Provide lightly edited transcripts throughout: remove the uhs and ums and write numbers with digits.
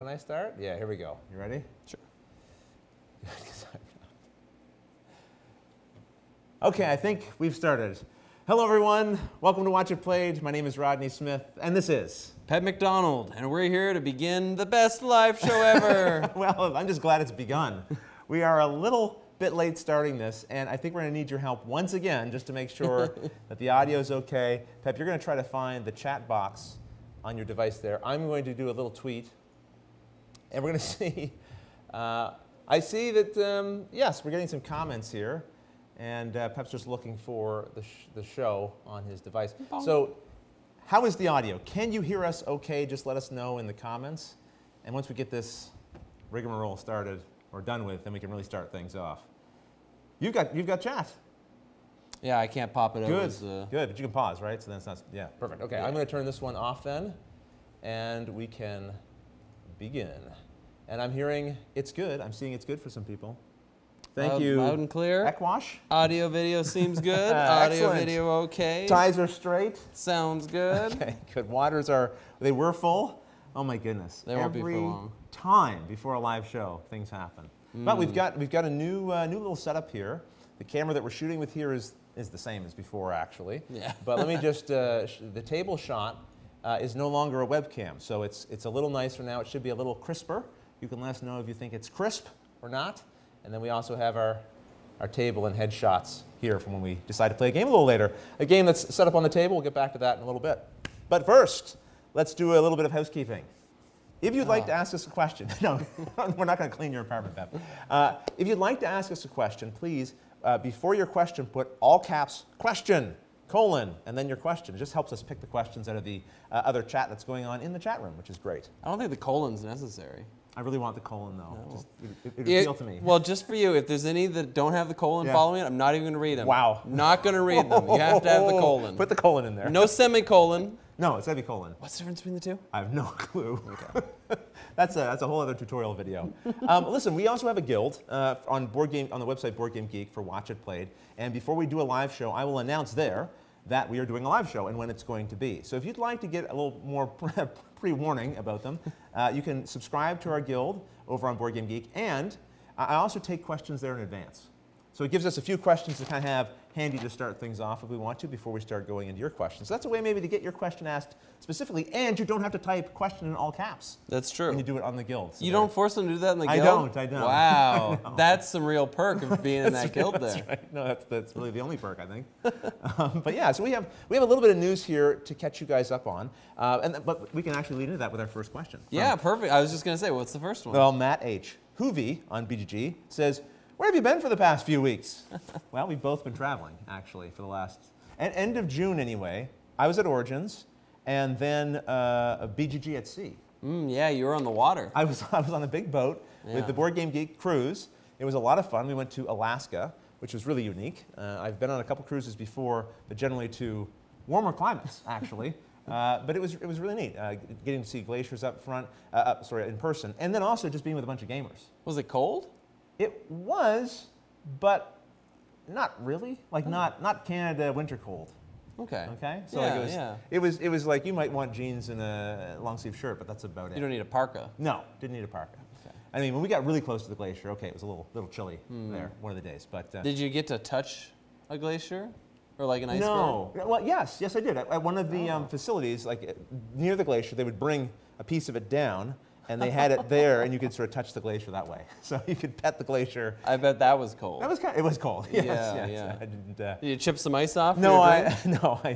Can I start? Yeah, here we go. You ready? Sure. Okay, I think we've started. Hello, everyone. Welcome to Watch It Played. My name is Rodney Smith, and this is Pat McDonald, and we're here to begin the best live show ever. Well, I'm just glad it's begun. We are a little bit late starting this, and I think we're going to need your help once again just to make sure that the audio is okay. Pep, you're going to try to find the chat box on your device there. I'm going to do a little tweet, and we're going to see. I see that, yes, we're getting some comments here. And Pep's just looking for the show on his device. So how is the audio? Can you hear us okay? Just let us know in the comments. And once we get this rigmarole started or done with, then we can really start things off. You've got chat. Yeah, I can't pop it Good, over. good, but you can pause, right? So then it's not, yeah, perfect. Okay, Yeah. I'm going to turn this one off then, and we can begin. And I'm hearing it's good. I'm seeing it's good for some people. Thank you. Loud and clear. Ekwash. Audio, video seems good. Audio, Excellent. video, okay. Ties are straight. Sounds good. Okay, good. Waters they were full. Oh my goodness. They won't be for Every long. time before a live show, things happen. But we've got a new little setup here. The camera that we're shooting with here is the same as before, actually. Yeah. But let me just the table shot is no longer a webcam, so it's a little nicer now. It should be a little crisper. You can let us know if you think it's crisp or not. And then we also have our table and headshots here from when we decide to play a game a little later. A game that's set up on the table. We'll get back to that in a little bit. But first, let's do a little bit of housekeeping. If you'd like to ask us a question, no, we're not going to clean your apartment, Pep. If you'd like to ask us a question, please, before your question, put all caps question, colon, and then your question. It just helps us pick the questions out of the other chat that's going on in the chat room, which is great. I don't think the colon's necessary. I really want the colon, though. No. Just, it appeal to me. Well, just for you, if there's any that don't have the colon following it, I'm not even going to read them. Wow. Not going to read them. You have to have the colon. Put the colon in there. No semicolon. No, it's semicolon. What's the difference between the two? I have no clue. Okay. That's a whole other tutorial video. Listen, we also have a guild on the website Board Game Geek for Watch It Played. And before we do a live show, I will announce there that we are doing a live show and when it's going to be. So if you'd like to get a little more pre-warning about them, you can subscribe to our guild over on Board Game Geek. And I also take questions there in advance. So it gives us a few questions to kind of have handy to start things off if we want to before we start going into your questions. So that's a way maybe to get your question asked specifically, and you don't have to type question in all caps. That's true. When you do it on the guild. So you don't force them to do that in the guild? I don't. Wow. That's some real perk of being in that guild there. That's right. No, that's really the only perk, I think. But yeah, so we have a little bit of news here to catch you guys up on. But we can actually lead into that with our first question. Yeah, perfect. I was just going to say, what's the first one? Well, Matt H. Hoovy on BGG says, where have you been for the past few weeks? Well, we've both been traveling, actually, for the last, end of June anyway. I was at Origins, and then a BGG at sea. Yeah, you were on the water. I was on a big boat with the Board Game Geek cruise. It was a lot of fun. We went to Alaska, which was really unique. I've been on a couple cruises before, but generally to warmer climates, actually. But it was really neat, getting to see glaciers up front, in person, and then also just being with a bunch of gamers. Was it cold? It was, but not really. Like not Canada winter cold. Okay. Okay. So Yeah, it was like you might want jeans and a long sleeve shirt, but that's about it. You don't need a parka. No, didn't need a parka. Okay. I mean, when we got really close to the glacier, okay, it was a little chilly there one of the days. But did you get to touch a glacier, or like an iceberg? No. Well, yes, I did. At one of the facilities, like near the glacier, they would bring a piece of it down. And they had it there, and you could sort of touch the glacier that way. So you could pet the glacier. I bet that was cold. It was cold. Yes, Yeah, yes. yeah. I didn't. Did you chip some ice off? No, I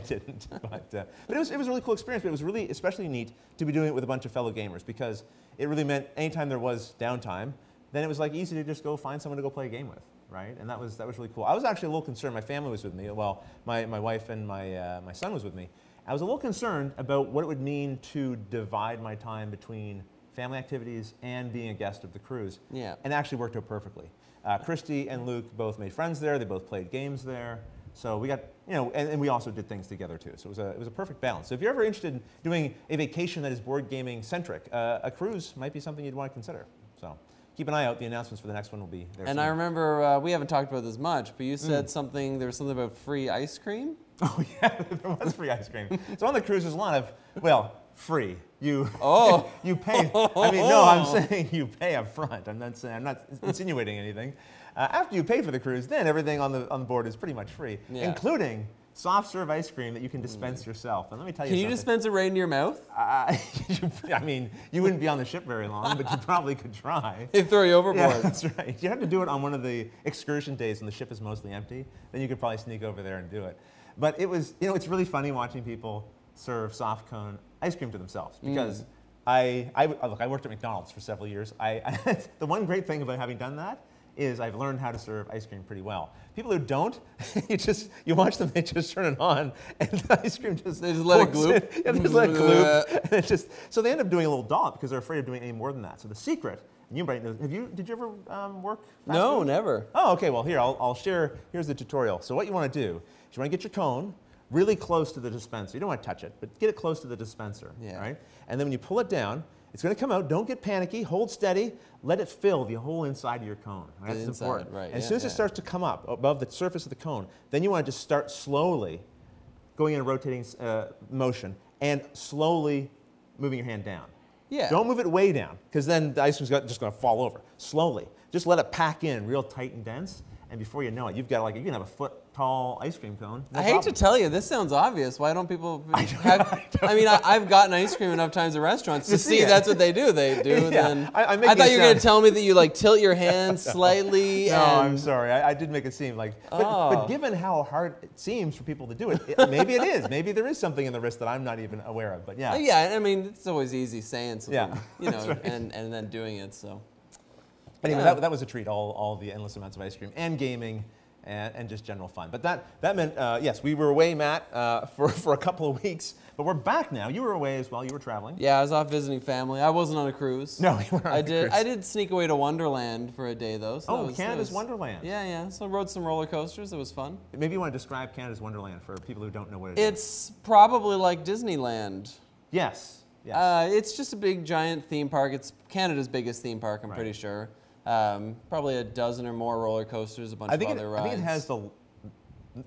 didn't. But it was a really cool experience. But it was really especially neat to be doing it with a bunch of fellow gamers because it really meant anytime there was downtime, then it was like easy to just go find someone to go play a game with, right? And that was really cool. I was actually a little concerned. My family was with me. Well, my wife and my son was with me. I was a little concerned about what it would mean to divide my time between family activities and being a guest of the cruise. Yeah. And it actually worked out perfectly. Christy and Luke both made friends there. They both played games there. So we got, and we also did things together too. So it was a perfect balance. So if you're ever interested in doing a vacation that is board gaming centric, a cruise might be something you'd want to consider. So keep an eye out. The announcements for the next one will be there soon. I remember, we haven't talked about this much, but you said there was something about free ice cream? Oh yeah, there was free ice cream. So on the cruise, there's a lot of, well, free. You Oh. you pay. I mean, no, I'm saying you pay up front. I'm not insinuating anything. After you pay for the cruise, then everything on the board is pretty much free, including soft serve ice cream that you can dispense yourself. And let me tell you Can something. you dispense it right into your mouth? I mean, you wouldn't be on the ship very long, but you probably could try. They throw you overboard. Yeah, that's right. You have to do it on one of the excursion days when the ship is mostly empty. Then you could probably sneak over there and do it. But it was, it's really funny watching people serve soft cone ice cream to themselves because look, I worked at McDonald's for several years. The one great thing about having done that is I've learned how to serve ice cream pretty well. People who don't, you watch them, they just turn it on, and the ice cream just they just let it gloop. Yeah, they just let it gloop. And so they end up doing a little dollop because they're afraid of doing any more than that. So the secret, and you might know, did you ever work fast No, food? never. Oh, okay. Well, here I'll share. Here's the tutorial. So what you want to do is you want to get your cone really close to the dispenser. You don't want to touch it, but get it close to the dispenser. Yeah. Right. And then when you pull it down, it's going to come out. Don't get panicky. Hold steady. Let it fill the whole inside of your cone. Right? That's important. Right, and as soon as it starts to come up above the surface of the cone, then you want to just start slowly going in a rotating motion and slowly moving your hand down. Yeah. Don't move it way down because then the ice cream's just going to fall over. Slowly. Just let it pack in real tight and dense. And before you know it, you've got you can have a foot-tall ice cream cone. No I hate problem. to tell you, this sounds obvious. Why don't people have... I mean, I've gotten ice cream enough times at restaurants to see that's what they do. They do. Yeah, Then I thought you were going to tell me that you tilt your hand slightly. No, and... I'm sorry. I did make it seem like... But given how hard it seems for people to do it, maybe it is. Maybe there is something in the wrist that I'm not even aware of. But yeah. Yeah, I mean, it's always easy saying something, right. and then doing it, so... Anyway, that was a treat, all the endless amounts of ice cream and gaming. And just general fun. But that meant, yes, we were away, Matt, for a couple of weeks. But we're back now. You were away as well. You were traveling. Yeah, I was off visiting family. I wasn't on a cruise. No, you weren't on a cruise. I did sneak away to Wonderland for a day, though. So Canada's Wonderland. Yeah. So I rode some roller coasters. It was fun. Maybe you want to describe Canada's Wonderland for people who don't know what it is. It's probably like Disneyland. Yes. It's just a big, giant theme park. It's Canada's biggest theme park, I'm pretty sure. Probably a dozen or more roller coasters, a bunch of other rides. I think it has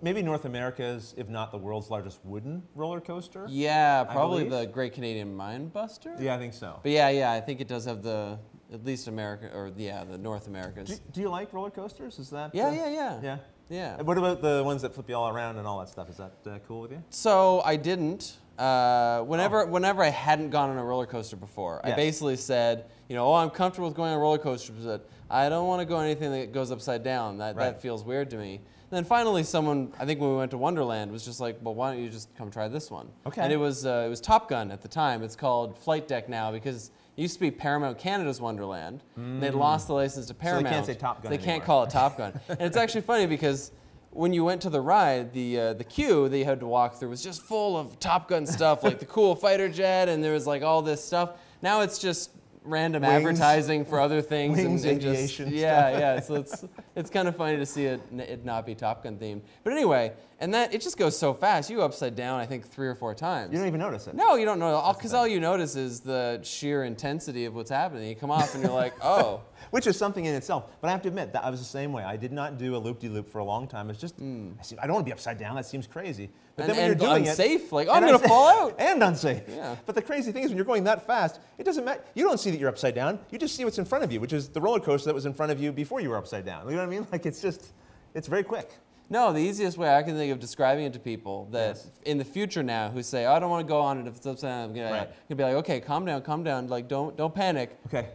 maybe North America's, if not the world's largest wooden roller coaster. Yeah, probably the Great Canadian Mind Buster. Yeah, I think so. But yeah, I think it does have at least America, or the North Americas. Do you like roller coasters? Is that? Yeah. What about the ones that flip you all around and all that stuff? Is that cool with you? So I didn't. Whenever I hadn't gone on a roller coaster before, I basically said, I'm comfortable with going on roller coasters, but I don't want to go on anything that goes upside down. That feels weird to me. And then finally, someone, I think when we went to Wonderland, was just like, well, why don't you just come try this one? Okay. And it was Top Gun at the time. It's called Flight Deck now because it used to be Paramount Canada's Wonderland. And they'd lost the license to Paramount. So they can't say Top Gun They can't call it Top Gun. And it's actually funny because when you went to the ride, the queue that you had to walk through was just full of Top Gun stuff, like the cool fighter jet, and there was like all this stuff. Now it's just random advertising for other things. Aviation stuff. So it's kind of funny to see it not be Top Gun themed. But anyway, and it just goes so fast. You go upside down, I think 3 or 4 times. You don't even notice it. No, you don't know, because all you notice is the sheer intensity of what's happening. You come off and you're like, oh. Which is something in itself. But I have to admit, that I was the same way. I did not do a loop-de-loop for a long time. It's just, I don't want to be upside down. That seems crazy. But then when you're doing unsafe, I'm going to fall out. And unsafe. Yeah. But the crazy thing is when you're going that fast, it doesn't matter. You don't see that you're upside down. You just see what's in front of you, which is the roller coaster that was in front of you before you were upside down. You know what I mean? Like it's very quick. No, the easiest way I can think of describing it to people that in the future now who say, I don't want to go on it if it's upside down, I'm going to be like, okay, calm down. Like, don't panic. Okay.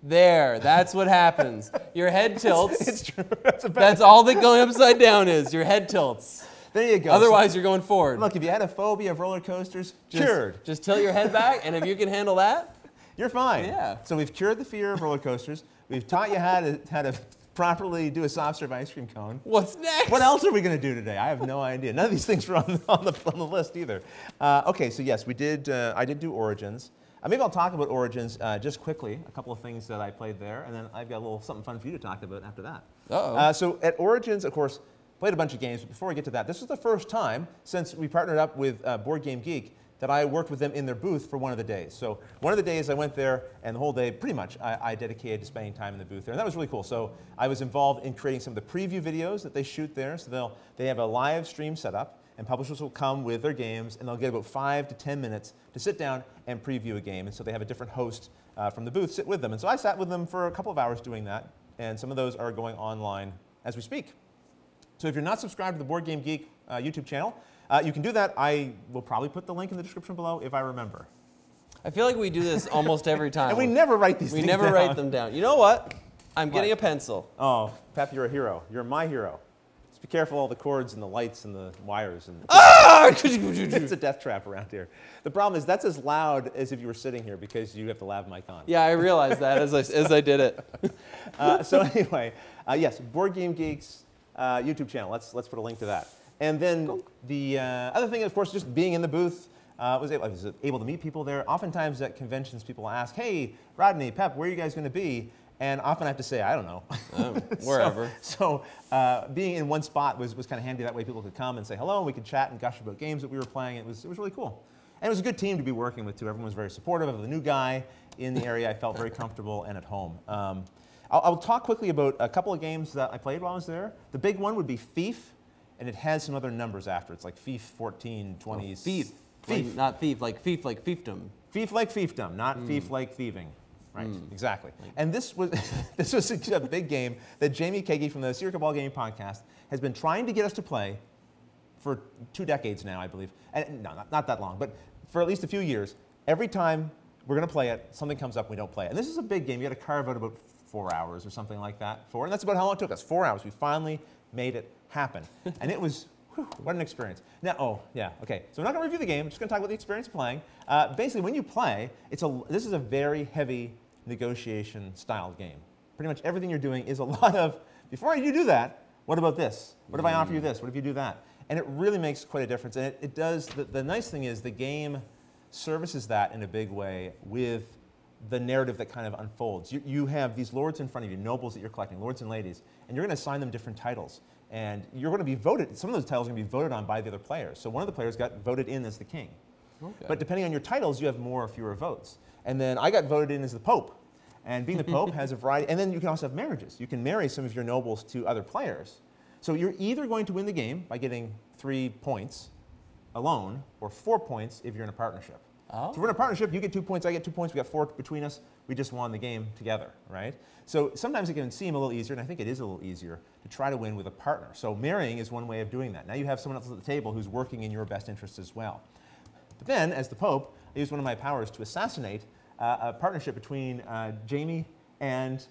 There, that's what happens. Your head tilts. It's true. That's all that going upside down is. Your head tilts. There you go. Otherwise, you're going forward. Look, if you had a phobia of roller coasters, cured. Just tilt your head back, and if you can handle that, you're fine. Yeah. So we've cured the fear of roller coasters. We've taught you how to properly do a soft serve ice cream cone. What's next? What else are we going to do today? I have no idea. None of these things were on the list either. Okay, so yes, we did. I did do Origins. Maybe I'll talk about Origins just quickly, a couple of things that I played there, and then I've got a little something fun for you to talk about after that. Uh-oh. So at Origins, of course, played a bunch of games, but before we get to that, this is the first time since we partnered up with Board Game Geek that I worked with them in their booth for one of the days. So one of the days I went there, and the whole day, pretty much, I dedicated to spending time in the booth there, and that was really cool. So I was involved in creating some of the preview videos that they shoot there. So they have a live stream set up, and publishers will come with their games, and they'll get about 5 to 10 minutes to sit down and preview a game. And so they have a different host from the booth sit with them. And so I sat with them for a couple of hours doing that, and some of those are going online as we speak. So if you're not subscribed to the Board Game Geek YouTube channel, you can do that. I will probably put the link in the description below if I remember. I feel like we do this almost every time. And we never write these things down. We never write them down. You know what? I'm getting a pencil. Oh, Pep, you're a hero. You're my hero. Just be careful all the cords and the lights and the wires. And it's a death trap around here. The problem is that's as loud as if you were sitting here because you have the lav mic on. Yeah, I realized that as I did it. So anyway, yes, Board Game Geek's YouTube channel. Let's put a link to that. And then the other thing, of course, just being in the booth. I was able to meet people there. Oftentimes at conventions, people ask, hey, Rodney, Pep, where are you guys going to be? And often I have to say, I don't know. Wherever. So being in one spot was kind of handy. That way people could come and say hello, and we could chat and gush about games that we were playing. It was really cool. And it was a good team to be working with, too. Everyone was very supportive of the new guy in the area. I felt very comfortable and at home. I'll talk quickly about a couple of games that I played while I was there. The big one would be Thief, and it has some other numbers after. It's like Thief 14, 20. Thief. Thief. Not thief, like fiefdom. Thief like fiefdom, not thief like thieving. Right, exactly. And this was a big game that Jamie Kagi from the Racquetball Gaming Podcast has been trying to get us to play for 2 decades now, I believe. And no, not that long, but for at least a few years. Every time we're going to play it, something comes up, we don't play it. And this is a big game. You got to carve out about 4 hours or something like that for it. And that's about how long it took us, 4 hours. We finally made it happen. And it was, whew, what an experience. Now, oh, yeah, okay. So we're not going to review the game. We're just going to talk about the experience of playing. Basically, when you play, this is a very heavy negotiation style game. Pretty much everything you're doing is a lot of, before you do that, what about this? What if I offer you this? What if you do that? And it really makes quite a difference. And it does, the nice thing is the game services that in a big way with the narrative that kind of unfolds. You have these lords in front of you, nobles that you're collecting, lords and ladies, and you're going to assign them different titles. And you're going to be voted, some of those titles are going to be voted on by the other players. So one of the players got voted in as the king. Okay. But depending on your titles, you have more or fewer votes. And then I got voted in as the Pope. And being the Pope has a variety, and then you can also have marriages. You can marry some of your nobles to other players. So you're either going to win the game by getting 3 points alone, or 4 points if you're in a partnership. Oh. So if we're in a partnership, you get 2 points, I get 2 points, we got 4 between us, we just won the game together, right? So sometimes it can seem a little easier, and I think it is a little easier, to try to win with a partner. So marrying is one way of doing that. Now you have someone else at the table who's working in your best interests as well. But then, as the Pope, I used one of my powers to assassinate a partnership between Jamie and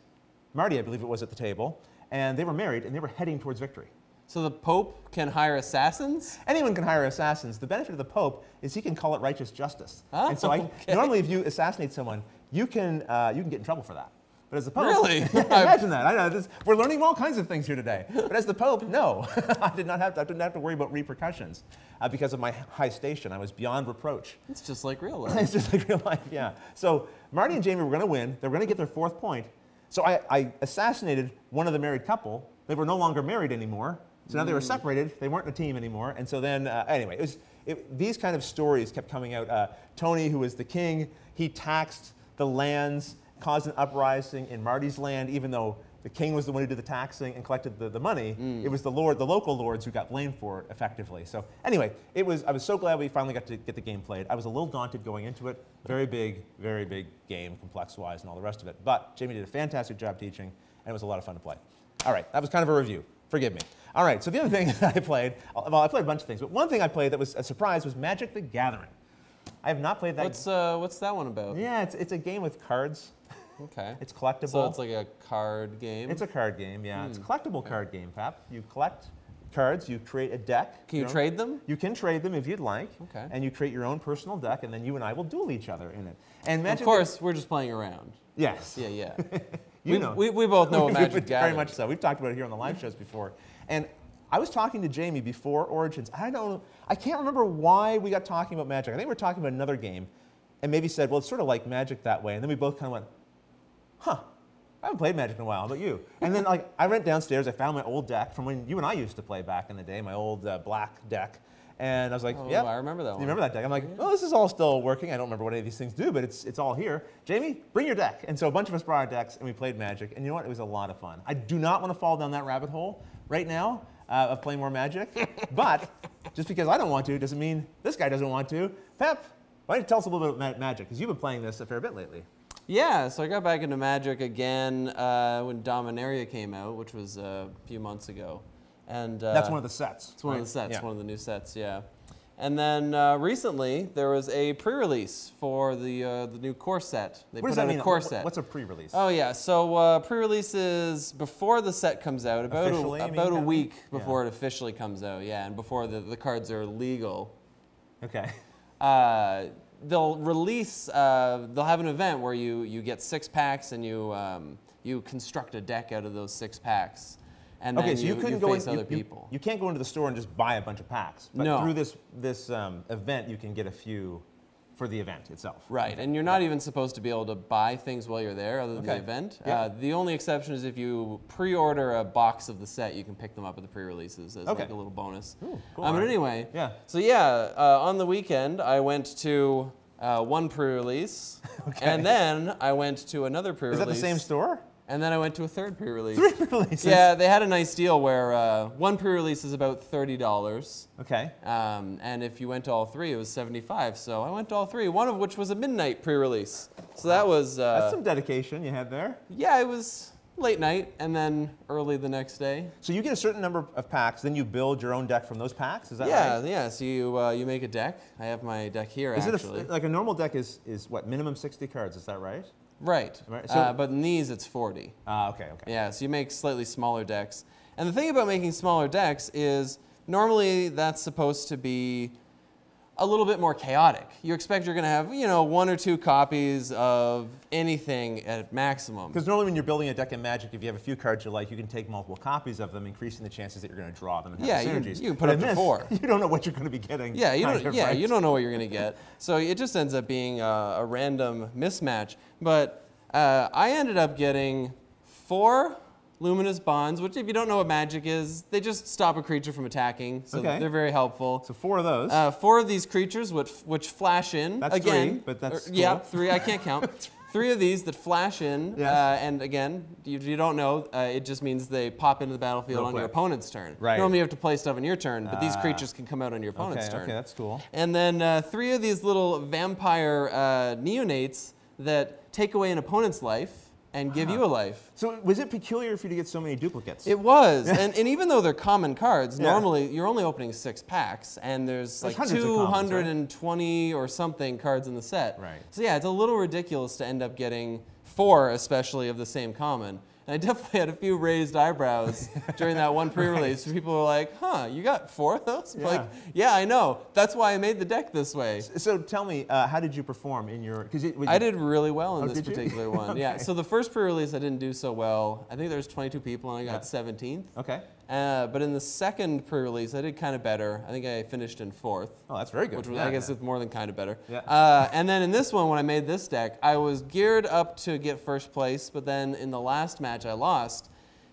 Marty, I believe it was, at the table. And they were married, and they were heading towards victory. So the Pope can hire assassins? Anyone can hire assassins. The benefit of the Pope is he can call it righteous justice. Oh, and so normally if you assassinate someone, you can get in trouble for that. But as the Pope, really? Imagine that. I know we're learning all kinds of things here today. But as the Pope, no, I didn't have to worry about repercussions because of my high station. I was beyond reproach. It's just like real life. It's just like real life, yeah. So Marty and Jamie were going to win. They were going to get their 4th point. So I assassinated one of the married couple. They were no longer married anymore. So now they were separated. They weren't a team anymore. And so then, anyway, these kind of stories kept coming out. Tony, who was the king, he taxed the lands, caused an uprising in Marty's land, even though the king was the one who did the taxing and collected the money. It was the local lords who got blamed for it effectively. So anyway, I was so glad we finally got to get the game played. I was a little daunted going into it. Very big game, complex-wise and all the rest of it. But Jamie did a fantastic job teaching, and it was a lot of fun to play. All right, that was kind of a review. Forgive me. All right, so the other thing that I played, well, I played a bunch of things, but one thing I played that was a surprise was Magic the Gathering. I have not played that. What's that one about? Yeah, it's a game with cards. Okay. It's collectible. So it's like a card game? It's a card game, yeah. It's a collectible card game, Pap. You collect cards, you create a deck. Can you trade them? You can trade them if you'd like. Okay. And you create your own personal deck, and then you and I will duel each other in it. And Magic, of course, we're just playing around. Yes. Yeah. You know. We both know Magic Gathering. Very much so. We've talked about it here on the live shows before. And I was talking to Jamie before Origins. I can't remember why we got talking about Magic. I think we were talking about another game, and maybe said, well, it's sort of like Magic that way. And then we both kind of went, huh, I haven't played Magic in a while. How about you? And then I went downstairs. I found my old deck from when you and I used to play back in the day, my old black deck. And I was like, yeah, I remember that one. You remember that deck? I'm like, well, this is all still working. I don't remember what any of these things do, but it's all here. Jamie, bring your deck. And so a bunch of us brought our decks, and we played Magic. And you know what? It was a lot of fun. I do not want to fall down that rabbit hole right now. of playing more Magic. But just because I don't want to doesn't mean this guy doesn't want to. Pep, why don't you tell us a little bit about Magic? Because you've been playing this a fair bit lately. Yeah, so I got back into Magic again when Dominaria came out, which was a few months ago. And that's one of the sets. It's one of the sets, one of the new sets, yeah. And then recently, there was a pre-release for the new core set. They what does put that out mean? a core set. What's a pre-release? Oh yeah, so pre-release is before the set comes out, about a week before it officially comes out, yeah, and before the cards are legal. Okay. They'll release, they'll have an event where you get 6 packs and you construct a deck out of those 6 packs. And then so you couldn't go face other people. You can't go into the store and just buy a bunch of packs. But no. through this event, you can get a few for the event itself. Right, and you're not even supposed to be able to buy things while you're there other than the event. Yeah. The only exception is if you pre-order a box of the set, you can pick them up at the pre-releases as like a little bonus. Ooh, cool. But anyway, so on the weekend, I went to one pre-release, and then I went to another pre-release. Is that the same store? And then I went to a third pre-release. 3 pre-releases? Yeah, they had a nice deal where one pre-release is about $30. Okay. And if you went to all 3, it was $75. So I went to all 3, one of which was a midnight pre-release. So that was... that's some dedication you had there. Yeah, it was late night and then early the next day. So you get a certain number of packs, then you build your own deck from those packs? Is that right? Yeah, so you make a deck. I have my deck here, actually. Like a normal deck is what, minimum 60 cards, is that right? Right, so, but in these it's 40. Okay. Yeah, so you make slightly smaller decks. And the thing about making smaller decks is normally that's supposed to be a little bit more chaotic. You expect you're going to have, 1 or 2 copies of anything at maximum. Because normally when you're building a deck in Magic, if you have a few cards you like, you can take multiple copies of them, increasing the chances that you're going to draw them and have synergies. You can put up to 4. You don't know what you're going to be getting. Yeah, you don't know what you're going to get. So it just ends up being a random mismatch. But I ended up getting 4 Luminous Bonds, which if you don't know what Magic is, they just stop a creature from attacking, so they're very helpful. So 4 of those. 4 of these creatures which flash in. That's again, 3, but that's cool. Yeah, 3, I can't count. 3 of these that flash in, and again, you don't know, it just means they pop into the battlefield on your opponent's turn. Right. Normally you have to play stuff on your turn, but these creatures can come out on your opponent's turn. Okay, that's cool. And then 3 of these little vampire neonates that take away an opponent's life and give you a life. So was it peculiar for you to get so many duplicates? It was, and even though they're common cards, normally you're only opening 6 packs, and there's like 220 or something cards in the set. Right. So yeah, it's a little ridiculous to end up getting 4, especially of the same common. And I definitely had a few raised eyebrows during that one pre-release. Where people were like, huh, you got 4 of those? Like, yeah, I know. That's why I made the deck this way. So tell me, how did you perform in your... I did really well in this did you? particular one. Okay. Yeah, so the first pre-release I didn't do so well. I think there was 22 people and I got 17th. Okay. But in the second pre-release, I did kind of better. I think I finished in 4th. Oh, that's very good. Which was, I guess it's more than kind of better. Yeah. And then in this one, when I made this deck, I was geared up to get first place, but then in the last match I lost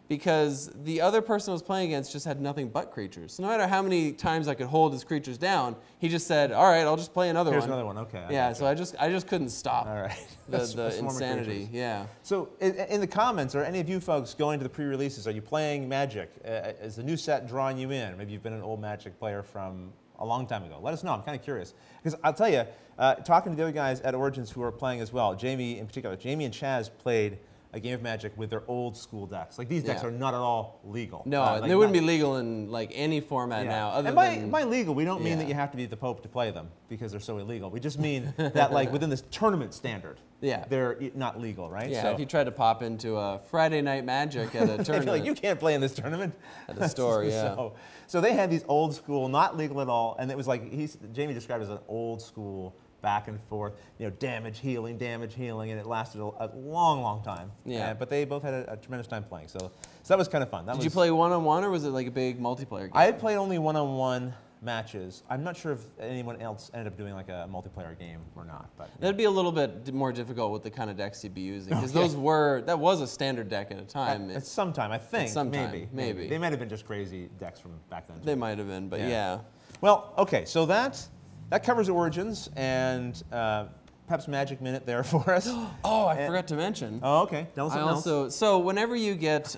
because the other person I was playing against just had nothing but creatures. So no matter how many times I could hold his creatures down, he just said, all right, I'll just play another one. Here's another one, okay. Yeah, so I just couldn't stop. All right. The insanity, yeah. So in the comments, are any of you folks going to the pre-releases? Are you playing Magic? Is the new set drawing you in? Maybe you've been an old Magic player from a long time ago. Let us know. I'm kind of curious. Because I'll tell you, talking to the other guys at Origins who are playing as well, Jamie in particular, Jamie and Chaz played a game of Magic with their old school decks. Like these decks are not at all legal. No, like they wouldn't be legal in like any format now. Other and by legal, we don't mean that you have to be the Pope to play them because they're so illegal. We just mean that like within this tournament standard, they're not legal, right? Yeah, so, if you tried to pop into a Friday Night Magic at a tournament. like, you can't play in this tournament. At the store, yeah. So they had these old school, not legal at all, and it was like, Jamie described it as an old school back and forth, damage, healing, and it lasted a long, long time. Yeah. But they both had a tremendous time playing, so that was kind of fun. Did you play one-on-one, or was it like a big multiplayer game? I had played only one-on-one matches. I'm not sure if anyone else ended up doing like a multiplayer game or not. But that'd be a little bit more difficult with the kind of decks you'd be using, because that was a standard deck at a time. At some time, I think. Maybe. They might have been just crazy decks from back then. They might have been, but yeah. Well, okay, so that covers Origins and Pep's Magic Minute there for us. Oh, I forgot to mention. Oh, okay. Tell us something else. So whenever you get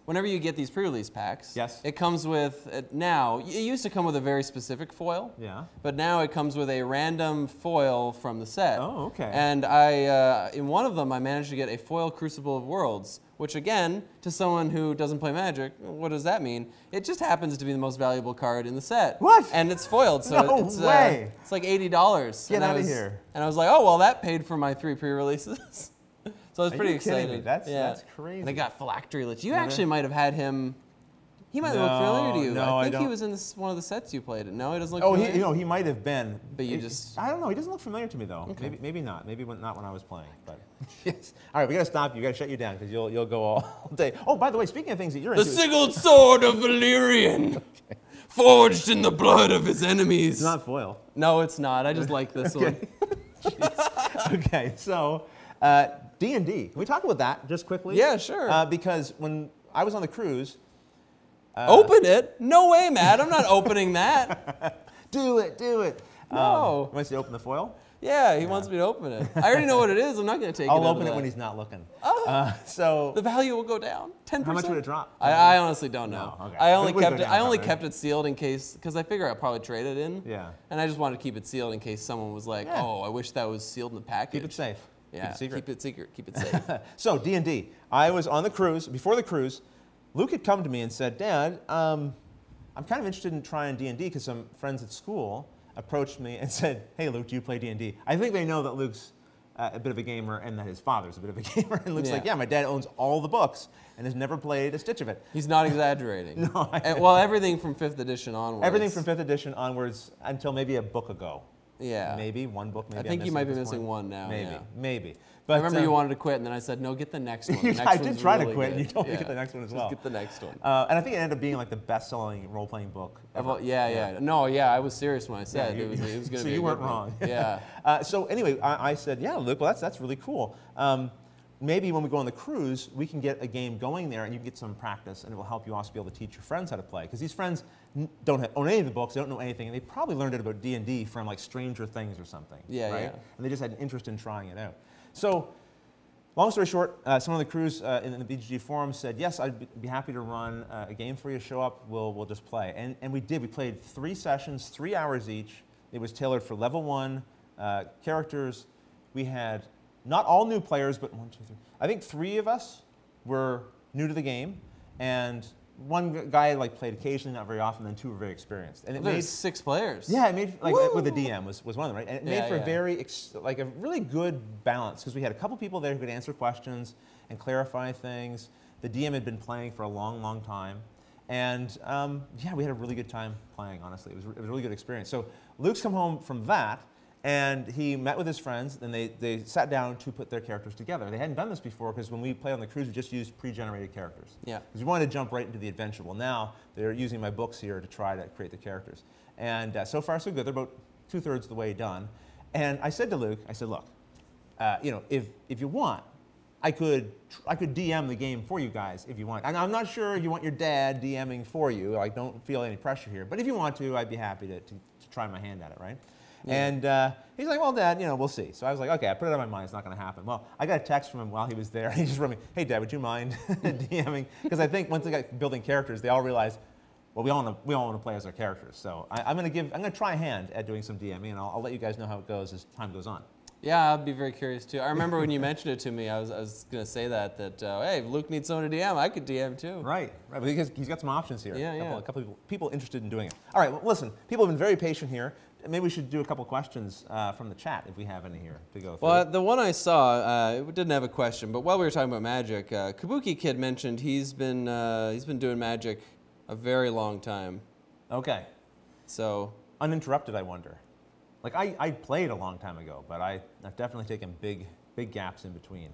whenever you get these pre-release packs, yes, it comes with, now, it used to come with a very specific foil. Yeah. But now it comes with a random foil from the set. Oh, okay. And in one of them, I managed to get a foil Crucible of Worlds, which again, to someone who doesn't play Magic, what does that mean? It just happens to be the most valuable card in the set. What? And it's foiled, so No way. It's like $80. Get out of here. And I was like, oh, well, that paid for my 3 pre-releases. So I was pretty excited. Me? That's crazy. And I got Phylactery Lich. You actually might have had him. He might look familiar to you. No, I think he was in one of the sets you played. No, he doesn't look familiar. familiar? He might have been. But you just... I don't know. He doesn't look familiar to me, though. Okay. Maybe not. Maybe not when I was playing. But yes. All right, we got to stop you. We got to shut you down because you'll go all day. Oh, by the way, speaking of things that you're into. The sigiled sword of Valyrian, okay. Forged in the blood of his enemies. It's not foil. No, it's not. I just like this one. Okay, so D&D. Can we talk about that just quickly? Yeah, sure. Because when I was on the cruise... Open it? No way, Matt. I'm not opening that. Do it. No. You want to open the foil? Yeah, he wants me to open it. I already know what it is. I'm not going to take it. I'll open it when he's not looking. Oh. So the value will go down 10%. How much would it drop? I honestly don't know. No, okay. I only kept it sealed in case, because I figure I'll probably trade it in. Yeah. And I just wanted to keep it sealed in case someone was like, oh, I wish that was sealed in the package. Keep it safe. Yeah. Keep it secret. Keep it safe. So D&D. I was on the cruise. Before the cruise, Luke had come to me and said, Dad, I'm kind of interested in trying D&D because some friends at school approached me and said, hey, Luke, do you play D&D? I think they know that Luke's a bit of a gamer and that his father's a bit of a gamer. And Luke's like, yeah, my dad owns all the books and has never played a stitch of it. He's not exaggerating. No, well, everything from 5th edition onwards. Everything from 5th edition onwards until maybe a book ago. Yeah. Maybe one book. Maybe I think you might be missing one now. Maybe. But I remember you wanted to quit, and then I said, no, get the next one. The next I did try to quit, good. and you told me to get the next one as well. Just get the next one. And I think it ended up being like the best-selling role-playing book ever. Yeah. No, I was serious when I said it was going to be. So you weren't wrong. Yeah. So anyway, I said, yeah, Luke, well, that's really cool. Maybe when we go on the cruise, we can get a game going there, and you can get some practice, and it will help you also be able to teach your friends how to play. Because these friends don't own any of the books, they don't know anything, and they probably learned it about D&D from like Stranger Things or something. Yeah, right? yeah. And they just had an interest in trying it out. So, long story short, someone on the cruise in the BGG forum said, yes, I'd be happy to run a game for you. Show up, we'll just play. And we did. We played 3 sessions, 3 hours each. It was tailored for level 1 characters. We had not all new players, but 1, 2, 3. I think 3 of us were new to the game, and one guy played occasionally, not very often, then 2 were very experienced. And it made 6 players. Yeah, it made with the DM was one of them, right? And it made for a really good balance because we had a couple people there who could answer questions and clarify things. The DM had been playing for a long, long time, and yeah, we had a really good time playing. Honestly, it was a really good experience. So Luke's come home from that. And he met with his friends, and they sat down to put their characters together. They hadn't done this before because when we played on the cruise, we just used pre-generated characters. Yeah. Because we wanted to jump right into the adventure. Well, now they're using my books here to try to create the characters. And so far, so good. They're about 2/3 of the way done. And I said to Luke, I said, look, if you want, I could DM the game for you guys if you want. And I'm not sure if you want your dad DMing for you. I don't feel any pressure here. But if you want to, I'd be happy to try my hand at it, right? Yeah. And he's like, well, Dad, we'll see. So I was like, okay, I put it on my mind. It's not going to happen. Well, I got a text from him while he was there. He just wrote me, hey, Dad, would you mind DMing? Because I think once they got building characters, they all realized, well, we all want to play as our characters. So I'm going to try a hand at doing some DMing, and I'll let you guys know how it goes as time goes on. Yeah, I'd be very curious too. I remember when you mentioned it to me, I was going to say that hey, if Luke needs someone to DM, I could DM too. Right. Because he's got some options here. Yeah, a couple of people interested in doing it. All right, well, listen, people have been very patient here. Maybe we should do a couple questions from the chat if we have any here to go through. Well, the one I saw, it didn't have a question, but while we were talking about Magic, Kabuki Kid mentioned he's been doing Magic a very long time. Okay. So uninterrupted, I wonder. Like I played a long time ago, but I've definitely taken big gaps in between.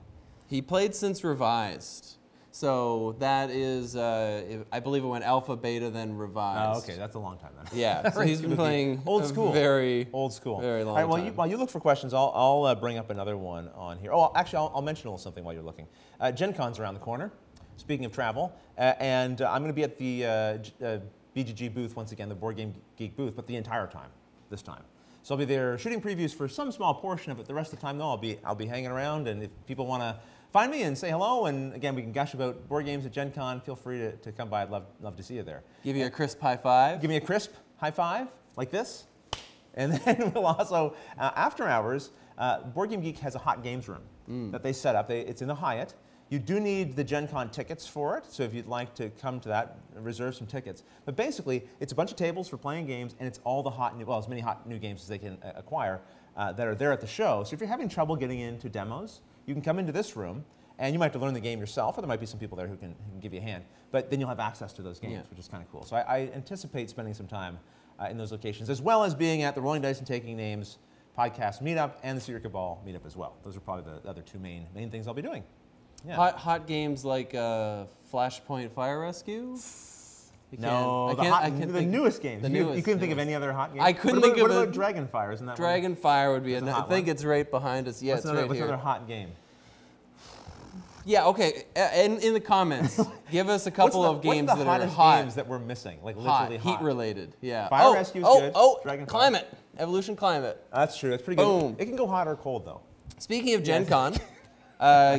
He played since Revised. So that is, I believe it went Alpha, Beta, then Revised. Oh, okay, that's a long time then. Yeah, so he's been playing old school, very old school, very long time. All right, time. While you look for questions, I'll bring up another one on here. Oh, actually, I'll mention a little something while you're looking. Gen Con's around the corner. Speaking of travel, and I'm going to be at the BGG booth once again, the Board Game Geek booth, but the entire time this time. So I'll be there shooting previews for some small portion of it. The rest of the time, though, I'll be hanging around, and if people want to find me and say hello. And again, we can gush about board games at Gen Con. Feel free to come by. I'd love to see you there. Give you a crisp high five. Give me a crisp high five, like this. And then we'll also, after hours, Board Game Geek has a hot games room that they set up. It's in the Hyatt. You do need the Gen Con tickets for it, so if you'd like to come to that, reserve some tickets. But basically, it's a bunch of tables for playing games, and it's all the as many hot new games as they can acquire that are there at the show. So if you're having trouble getting into demos, you can come into this room, and you might have to learn the game yourself, or there might be some people there who can give you a hand. But then you'll have access to those games, which is kind of cool. So I anticipate spending some time in those locations, as well as being at the Rolling Dice and Taking Names podcast meetup and the Racquetball meetup as well. Those are probably the other two main things I'll be doing. Yeah. Hot games like Flashpoint Fire Rescue? No, the newest games. You couldn't think of any other hot games? I couldn't think of What about Dragonfire? Isn't that Dragonfire would be I think it's right behind us. Yeah, what's another hot game? Yeah, okay. In the comments, give us a couple of games that are hot. Games that we're missing, like literally hot. Heat-related, yeah. Fire Rescue is good. Dragonfire. Climate. Evolution Climate. That's true. That's pretty good. It can go hot or cold, though. Speaking of Gen Con,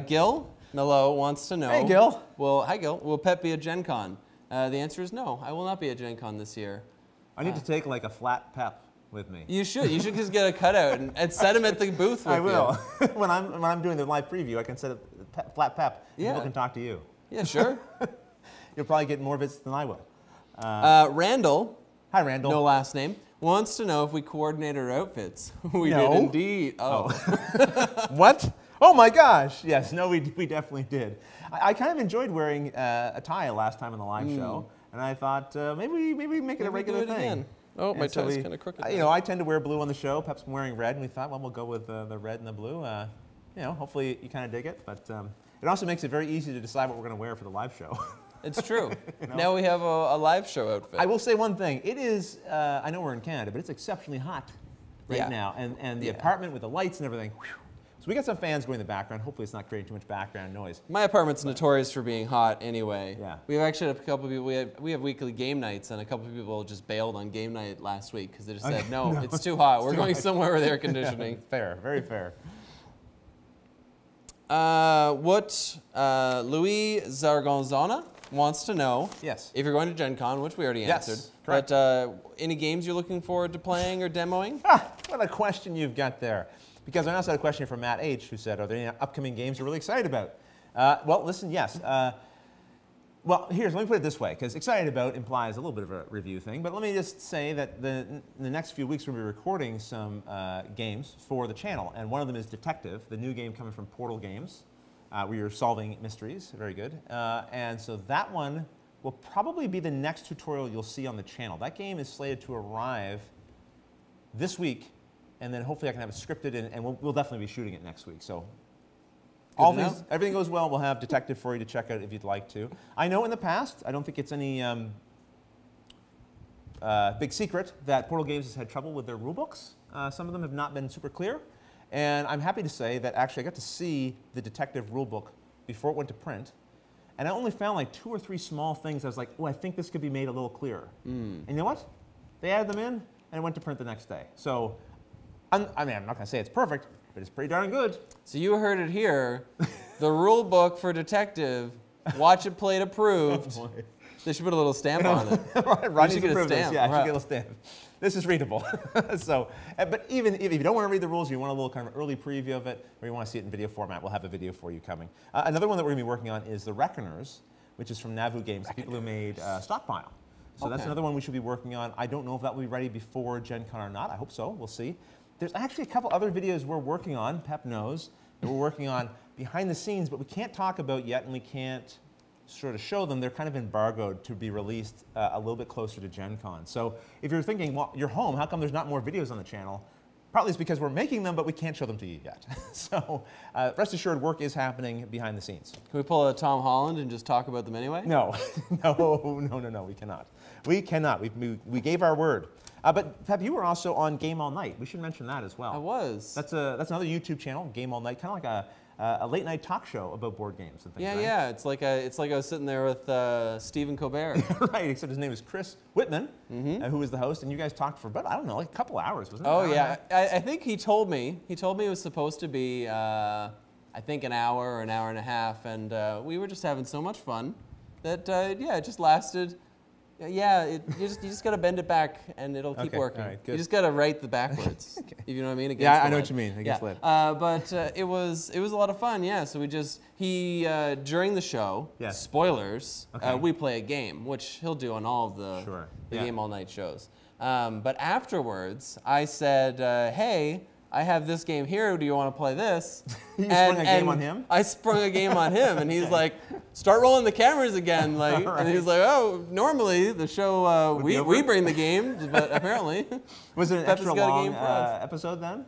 Gil Nalo wants to know. Hey, Gil. Hi, Gil. Will Pep be at Gen Con? The answer is no. I will not be at Gen Con this year. I need to take like a flat Pep with me. You should. You should just get a cutout and set him at the booth with you. I will. when I'm doing the live preview, I can set a flat Pep. Yeah. People can talk to you. Yeah, sure. You'll probably get more visits than I will. Randall. Hi, Randall. No last name. Wants to know if we coordinate our outfits. We did indeed. Oh. What? Oh my gosh! Yes, no, we definitely did. I kind of enjoyed wearing a tie last time on the live show, and I thought maybe make it a regular thing. Again. Oh, my tie's kind of crooked. I tend to wear blue on the show. Pep's wearing red, and we thought, well, we'll go with the red and the blue. Hopefully you kind of dig it, but it also makes it very easy to decide what we're going to wear for the live show. It's true. Now we have a live show outfit. I will say one thing. It is, I know we're in Canada, but it's exceptionally hot right now, and the apartment with the lights and everything. Whew. So we got some fans going in the background. Hopefully it's not creating too much background noise. My apartment's notorious for being hot anyway. Yeah. We've actually had a couple of people, we have weekly game nights, and a couple of people just bailed on game night last week because they just said, no, it's too hot. We're going somewhere with air conditioning. Fair, very fair. Louis Zargonzona wants to know if you're going to Gen Con, which we already answered. Correct. But any games you're looking forward to playing or demoing? What a question you've got there. Because I also had a question from Matt H. who said, are there any upcoming games you're really excited about? Well, listen, yes. Well, let me put it this way, because excited about implies a little bit of a review thing. But let me just say that in the next few weeks we'll be recording some games for the channel. And one of them is Detective, the new game coming from Portal Games, where you're solving mysteries. Very good. And so that one will probably be the next tutorial you'll see on the channel. That game is slated to arrive this week. And then hopefully I can have it scripted, and we'll definitely be shooting it next week. So everything goes well, we'll have Detective for you to check out if you'd like to. I know in the past, I don't think it's any big secret that Portal Games has had trouble with their rulebooks. Some of them have not been super clear. And I'm happy to say that actually I got to see the Detective rulebook before it went to print. And I only found like 2 or 3 small things I was like, oh, I think this could be made a little clearer. And you know what? They added them in, and it went to print the next day. So. I'm not going to say it's perfect, but it's pretty darn good. So you heard it here. The rule book for Detective, watch it played approved. Oh, they should put a little stamp on it. Ron should get a stamp. Yeah, I should get a little stamp. This is readable. So, but even if you don't want to read the rules, you want a little kind of early preview of it, or you want to see it in video format, we'll have a video for you coming. Another one that we're going to be working on is The Reckoners, which is from Navu Games, the people who made Stockpile. So that's another one we should be working on. I don't know if that will be ready before Gen Con or not. I hope so. We'll see. There's actually a couple other videos we're working on, Pep knows, that we're working on behind the scenes, but we can't talk about yet, and we can't sort of show them. They're kind of embargoed to be released a little bit closer to Gen Con. So if you're thinking, well, you're home, how come there's not more videos on the channel? Partly it's because we're making them, but we can't show them to you yet. So rest assured, work is happening behind the scenes. Can we pull a Tom Holland and just talk about them anyway? No, no, we cannot. We cannot. We gave our word. But Pep, you were also on Game All Night. We should mention that as well. I was. That's another YouTube channel, Game All Night, kind of like a late night talk show about board games and things. Yeah, right? yeah. It's like I was sitting there with Stephen Colbert. Right. Except his name is Chris Whitman, who was the host, and you guys talked for about I don't know, like a couple hours, wasn't it? Oh yeah. I think he told me it was supposed to be I think an hour or an hour and a half, and we were just having so much fun that yeah, it just lasted. Yeah, you just got to bend it back and it'll keep working. All right, good. You just got to write the backwards, if you know what I mean. Yeah, I know what you mean. Against lead. But it was a lot of fun. Yeah, so during the show, spoilers, we play a game, which he'll do on all of the Game All Night shows. But afterwards, I said, hey, I have this game here. Do you want to play this? You sprung a game on him? I sprung a game on him, and he's like, "Start rolling the cameras again." Like, and he's like, "Oh, normally the show we bring the games, but apparently." Was it an extra long episode then?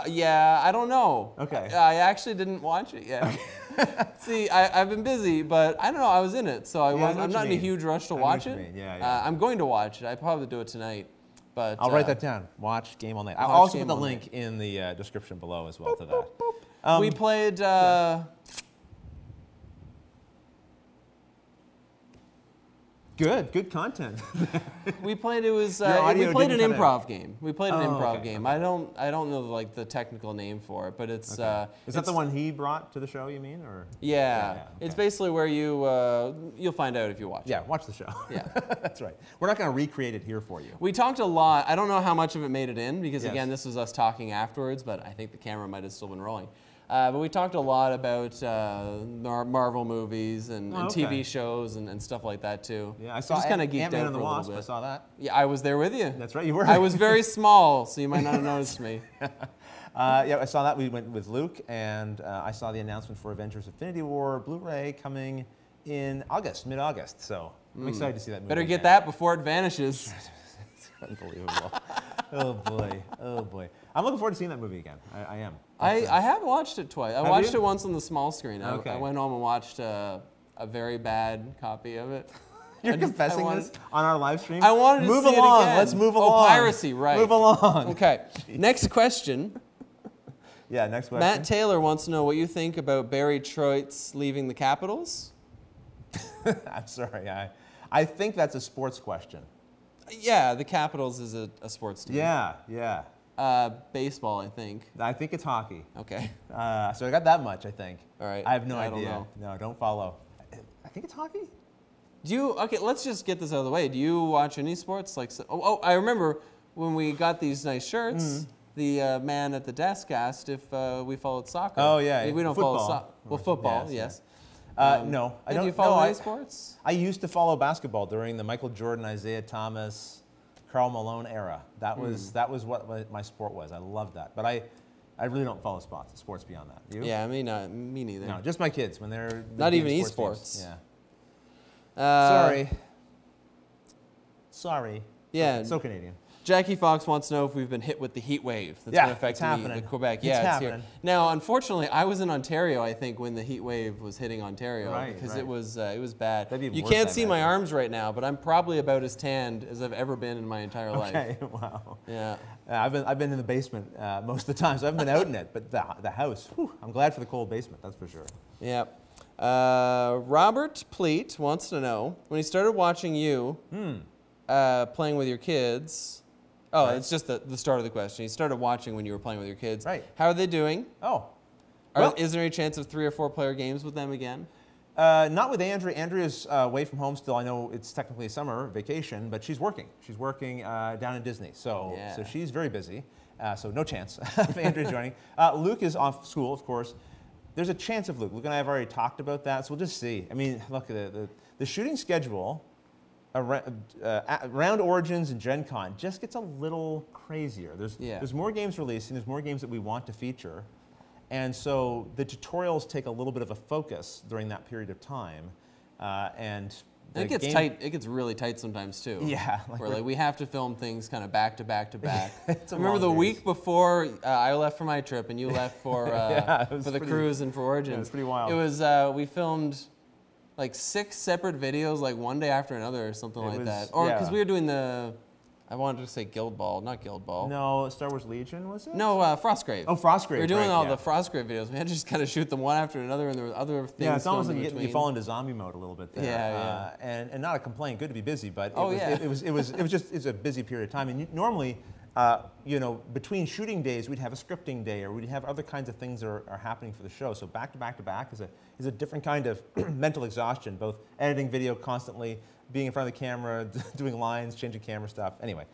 Yeah, I don't know. Okay. I actually didn't watch it yet. See, I've been busy, but I don't know. I was in it, so I'm not in a huge rush to watch it. Yeah. I'm going to watch it. I probably do it tonight. But, I'll write that down. Watch Game All Night. I'll also put the link in the description below as well to that. We played. Good content. We played. It was. We played an improv game. We played an improv game. I don't know like the technical name for it, but it's. Is that the one he brought to the show? You mean, or? Yeah. Okay. It's basically where you'll find out if you watch. Yeah, watch the show. Yeah, that's right. We're not going to recreate it here for you. We talked a lot. I don't know how much of it made it in because again, this was us talking afterwards, but I think the camera might have still been rolling. But we talked a lot about Marvel movies and TV shows and stuff like that too. Yeah, I saw Ant-Man and the Wasp. I saw that. Yeah, I was there with you. That's right, you were. I was very small, so you might not have noticed me. Yeah, I saw that. We went with Luke, and I saw the announcement for Avengers: Infinity War Blu-ray coming in August, mid-August. So I'm excited to see that movie. Better get that before it vanishes. It's unbelievable. Oh boy, oh boy. I'm looking forward to seeing that movie again. I am. I have watched it twice. I watched it once on the small screen. Okay. I went home and watched a very bad copy of it. You're confessing this on our live stream? I wanted to move see along. It again. Let's move along. Oh, piracy, right. Move along. Okay. Next question. Yeah, next question. Matt Taylor wants to know what you think about Barry Trotz leaving the Capitals. I'm sorry. I think that's a sports question. Yeah, the Capitals is a sports team. Yeah. Baseball, I think. I think it's hockey. Okay. So I got that much, I think. All right. I have no idea. Don't know. No, don't follow. I think it's hockey. Okay, let's just get this out of the way. Do you watch any sports? I remember when we got these nice shirts, the man at the desk asked if we followed soccer. Oh, yeah. We don't follow soccer. Well, football, yes. No, I don't. Do you follow any sports? I used to follow basketball during the Michael Jordan, Isaiah Thomas, Karl Malone era. That was what my sport was. I loved that. But I really don't follow sports beyond that. You? Yeah, me neither. No, just my kids when they're not even esports. Yeah. Sorry. Yeah. So Canadian. Jackie Fox wants to know if we've been hit with the heat wave that's been affecting the Quebec. Yeah, it's here. Now, unfortunately, I was in Ontario, I think, when the heat wave was hitting Ontario. Because it was bad. You can't see my arms right now, but I'm probably about as tanned as I've ever been in my entire life. Okay, wow. Yeah. I've been in the basement most of the time, so I haven't been out in it. But the house, I'm glad for the cold basement, that's for sure. Yeah. Robert Pleat wants to know, when he started watching you playing with your kids... Oh, it's just the start of the question. You started watching when you were playing with your kids. Right. How are they doing? Oh. Is there any chance of 3 or 4 player games with them again? Not with Andrea. Andrea's away from home still. I know it's technically a summer vacation, but she's working. She's working down in Disney. So she's very busy. So no chance of Andrea joining. Luke is off school, of course. There's a chance of Luke. Luke and I have already talked about that, so we'll just see. I mean, look, the shooting schedule around Origins and Gen Con just gets a little crazier. There's more games releasing, there's more games that we want to feature, and so the tutorials take a little bit of a focus during that period of time, and it gets tight. It gets really tight sometimes too. Yeah, where we have to film things kind of back to back to back. I remember long the days. Week before I left for my trip and you left for for the cruise and for Origins. Yeah, it was pretty wild. It was we filmed like 6 separate videos, like one day after another or something like that. Or because we were doing I wanted to say Guild Ball, not Guild Ball. No, Star Wars Legion, was it? No, Frostgrave. Oh, Frostgrave. We were doing all the Frostgrave videos. We had to just kind of shoot them one after another, and there were other things. Yeah, it's almost like you fall into zombie mode a little bit there. Yeah. And not a complaint. Good to be busy, but it's it's a busy period of time. And normally, you know, between shooting days, we'd have a scripting day, or we'd have other kinds of things that are happening for the show. So back to back to back is a different kind of mental exhaustion, both editing video constantly, being in front of the camera, doing lines, changing camera stuff. Anyway,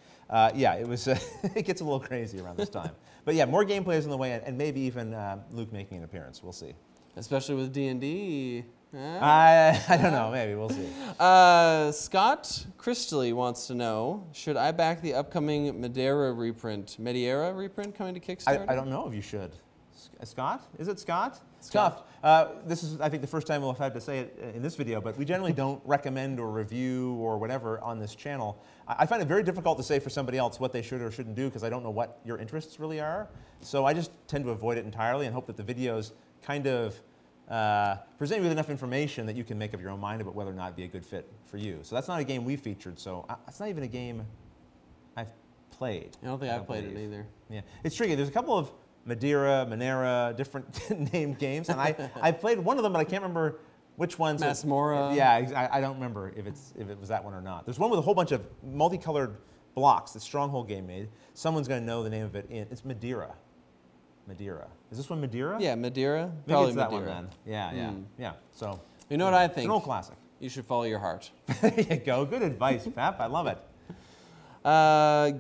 yeah, it was it gets a little crazy around this time. But yeah, more gameplay is on the way, and maybe even Luke making an appearance. We'll see. Especially with D&D. I don't know. Maybe we'll see. Scott Christley wants to know: should I back the upcoming Madeira reprint coming to Kickstarter? I don't know if you should. Scott? Is it Scott? Scott. This is, I think, the first time we'll have had to say it in this video, but we generally don't recommend or review or whatever on this channel. I find it very difficult to say for somebody else what they should or shouldn't do because I don't know what your interests really are. So I just tend to avoid it entirely and hope that the videos kind of present you with enough information that you can make up your own mind about whether or not it'd be a good fit for you. So that's not a game we featured, so it's not even a game I've played. I don't think I've played it either. Yeah, it's tricky. There's a couple of Madeira, different named games, and I played one of them, but I can't remember which one. Masmora. Yeah, I don't remember if it was that one or not. There's one with a whole bunch of multicolored blocks. The Stronghold game made. Someone's going to know the name of it. It's Madeira. Madeira. Is this one Madeira? Yeah, Madeira. Maybe Probably it's that Madeira. one then. Yeah. So you know what I think? It's an old classic. You should follow your heart. There you go. Good advice, Pep. I love it.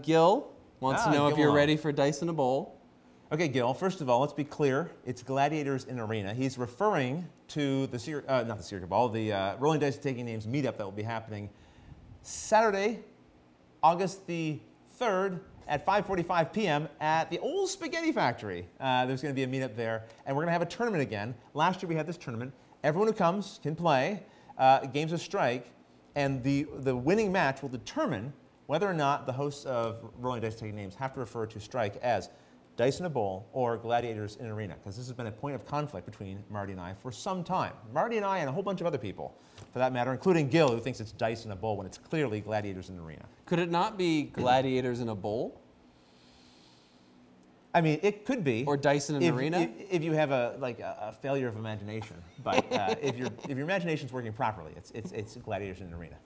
Gil wants to know if you're ready for Dice in a Bowl. Okay, Gil, first of all, let's be clear. It's Gladiators in Arena. He's referring to the, not the Circuit Ball, the Rolling Dice Taking Names meetup that will be happening Saturday, August the 3rd at 5:45 p.m. at the Old Spaghetti Factory. There's going to be a meetup there, and we're going to have a tournament again. Last year we had this tournament. Everyone who comes can play games of Strike, and the winning match will determine whether or not the hosts of Rolling Dice Taking Names have to refer to Strike as Dice in a Bowl or Gladiators in Arena, because this has been a point of conflict between Marty and I for some time. Marty and I and a whole bunch of other people, for that matter, including Gil, who thinks it's Dice in a Bowl when it's clearly Gladiators in Arena. Could it not be Gladiators in a Bowl? I mean, it could be. Or Dice in an Arena? If you have a failure of imagination. But if your imagination's working properly, it's Gladiators in an Arena.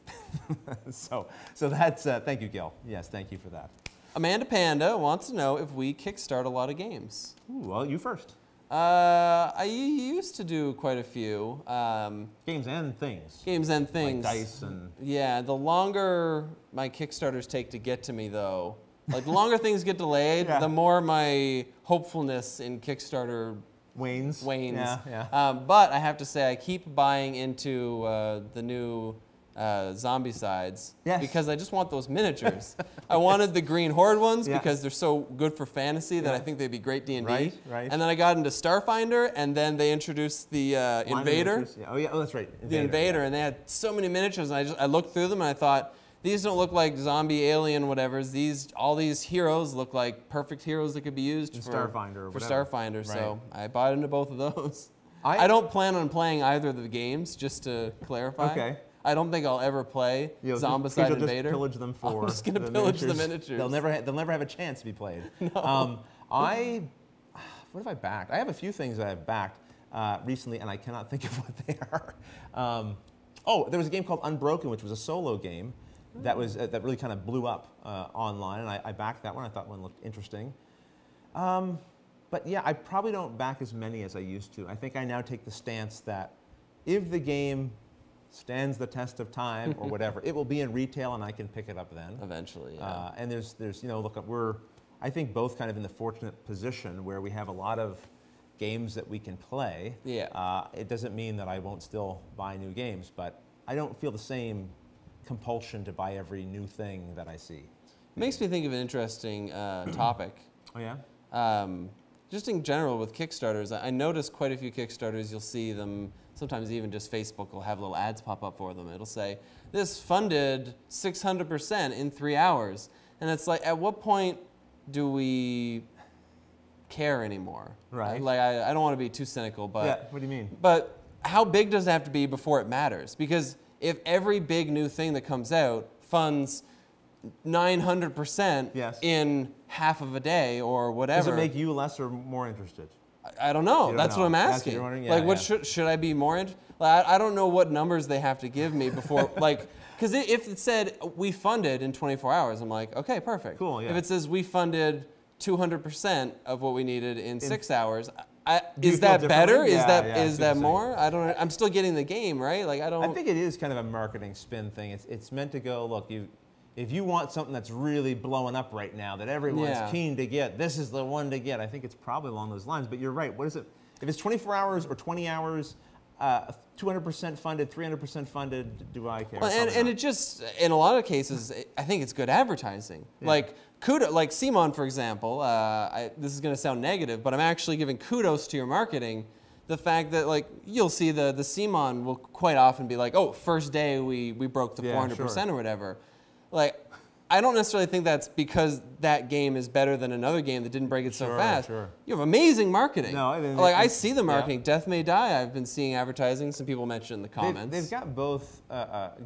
so that's, thank you, Gil. Yes, thank you for that. Amanda Panda wants to know if we kickstart a lot of games. Ooh, well, you first. I used to do quite a few. Games and things. Games and things. Like dice and... Yeah, the longer my Kickstarters take to get to me, though, like the longer things get delayed, the more my hopefulness in Kickstarter wanes. Yeah. But I have to say, I keep buying into the new zombie sides because I just want those miniatures. I wanted the green horde ones because they're so good for fantasy that I think they'd be great D&D. Right. And then I got into Starfinder, and then they introduced the Invader. Oh, that's right. The Invader, and they had so many miniatures, and I looked through them, and I thought, these don't look like zombie, alien, whatevers. All these heroes look like perfect heroes that could be used for Starfinder. Right. So I bought into both of those. I don't plan on playing either of the games, just to clarify. Okay. I don't think I'll ever play Zombicide Invader. Just pillage them for. I'm just going to pillage the miniatures. They'll never have a chance to be played. No. What have I backed? I have a few things that I've backed recently, and I cannot think of what they are. There was a game called Unbroken, which was a solo game that really kind of blew up online, and I backed that one. I thought one looked interesting. But yeah, I probably don't back as many as I used to. I think I now take the stance that if the game stands the test of time or whatever, it will be in retail and I can pick it up then. Eventually, and there's look, we're, I think, both kind of in the fortunate position where we have a lot of games that we can play. Yeah. It doesn't mean that I won't still buy new games, but I don't feel the same compulsion to buy every new thing that I see. It makes me think of an interesting topic. Oh, yeah? Just in general with Kickstarters, I noticed quite a few Kickstarters, you'll see them, sometimes even just Facebook will have little ads pop up for them. It'll say, this funded 600% in 3 hours. And it's like, at what point do we care anymore? Right. Like, I don't want to be too cynical, but... Yeah, what do you mean? But how big does it have to be before it matters? Because if every big new thing that comes out funds 900% in half of a day or whatever. Does it make you less or more interested? I don't know. That's what I'm asking. That's what you're wondering? Should I be more interested? Like, I don't know what numbers they have to give me before. Like, Because if it said we funded in 24 hours, I'm like, okay, perfect. Cool, yeah. If it says we funded 200% of what we needed in 6 hours, is that better? Is that more? I don't. I'm still getting the game, right? Like I don't. I think it is kind of a marketing spin thing. It's meant to go. Look, if you want something that's really blowing up right now, that everyone's keen to get, this is the one to get. I think it's probably along those lines. But you're right. What is it? If it's 24 hours or 20 hours, 200% funded, 300% funded, do I care? Well, and it just, in a lot of cases, I think it's good advertising. Yeah. Like Simon, for example, this is going to sound negative, but I'm actually giving kudos to your marketing. The fact that like you'll see the Simon will quite often be like, oh, first day we broke the 400% or whatever. Like, I don't necessarily think that's because that game is better than another game that didn't break it so fast. Sure. You have amazing marketing. No, I see the marketing. Death May Die. I've been seeing advertising. Some people mentioned in the comments. They've got both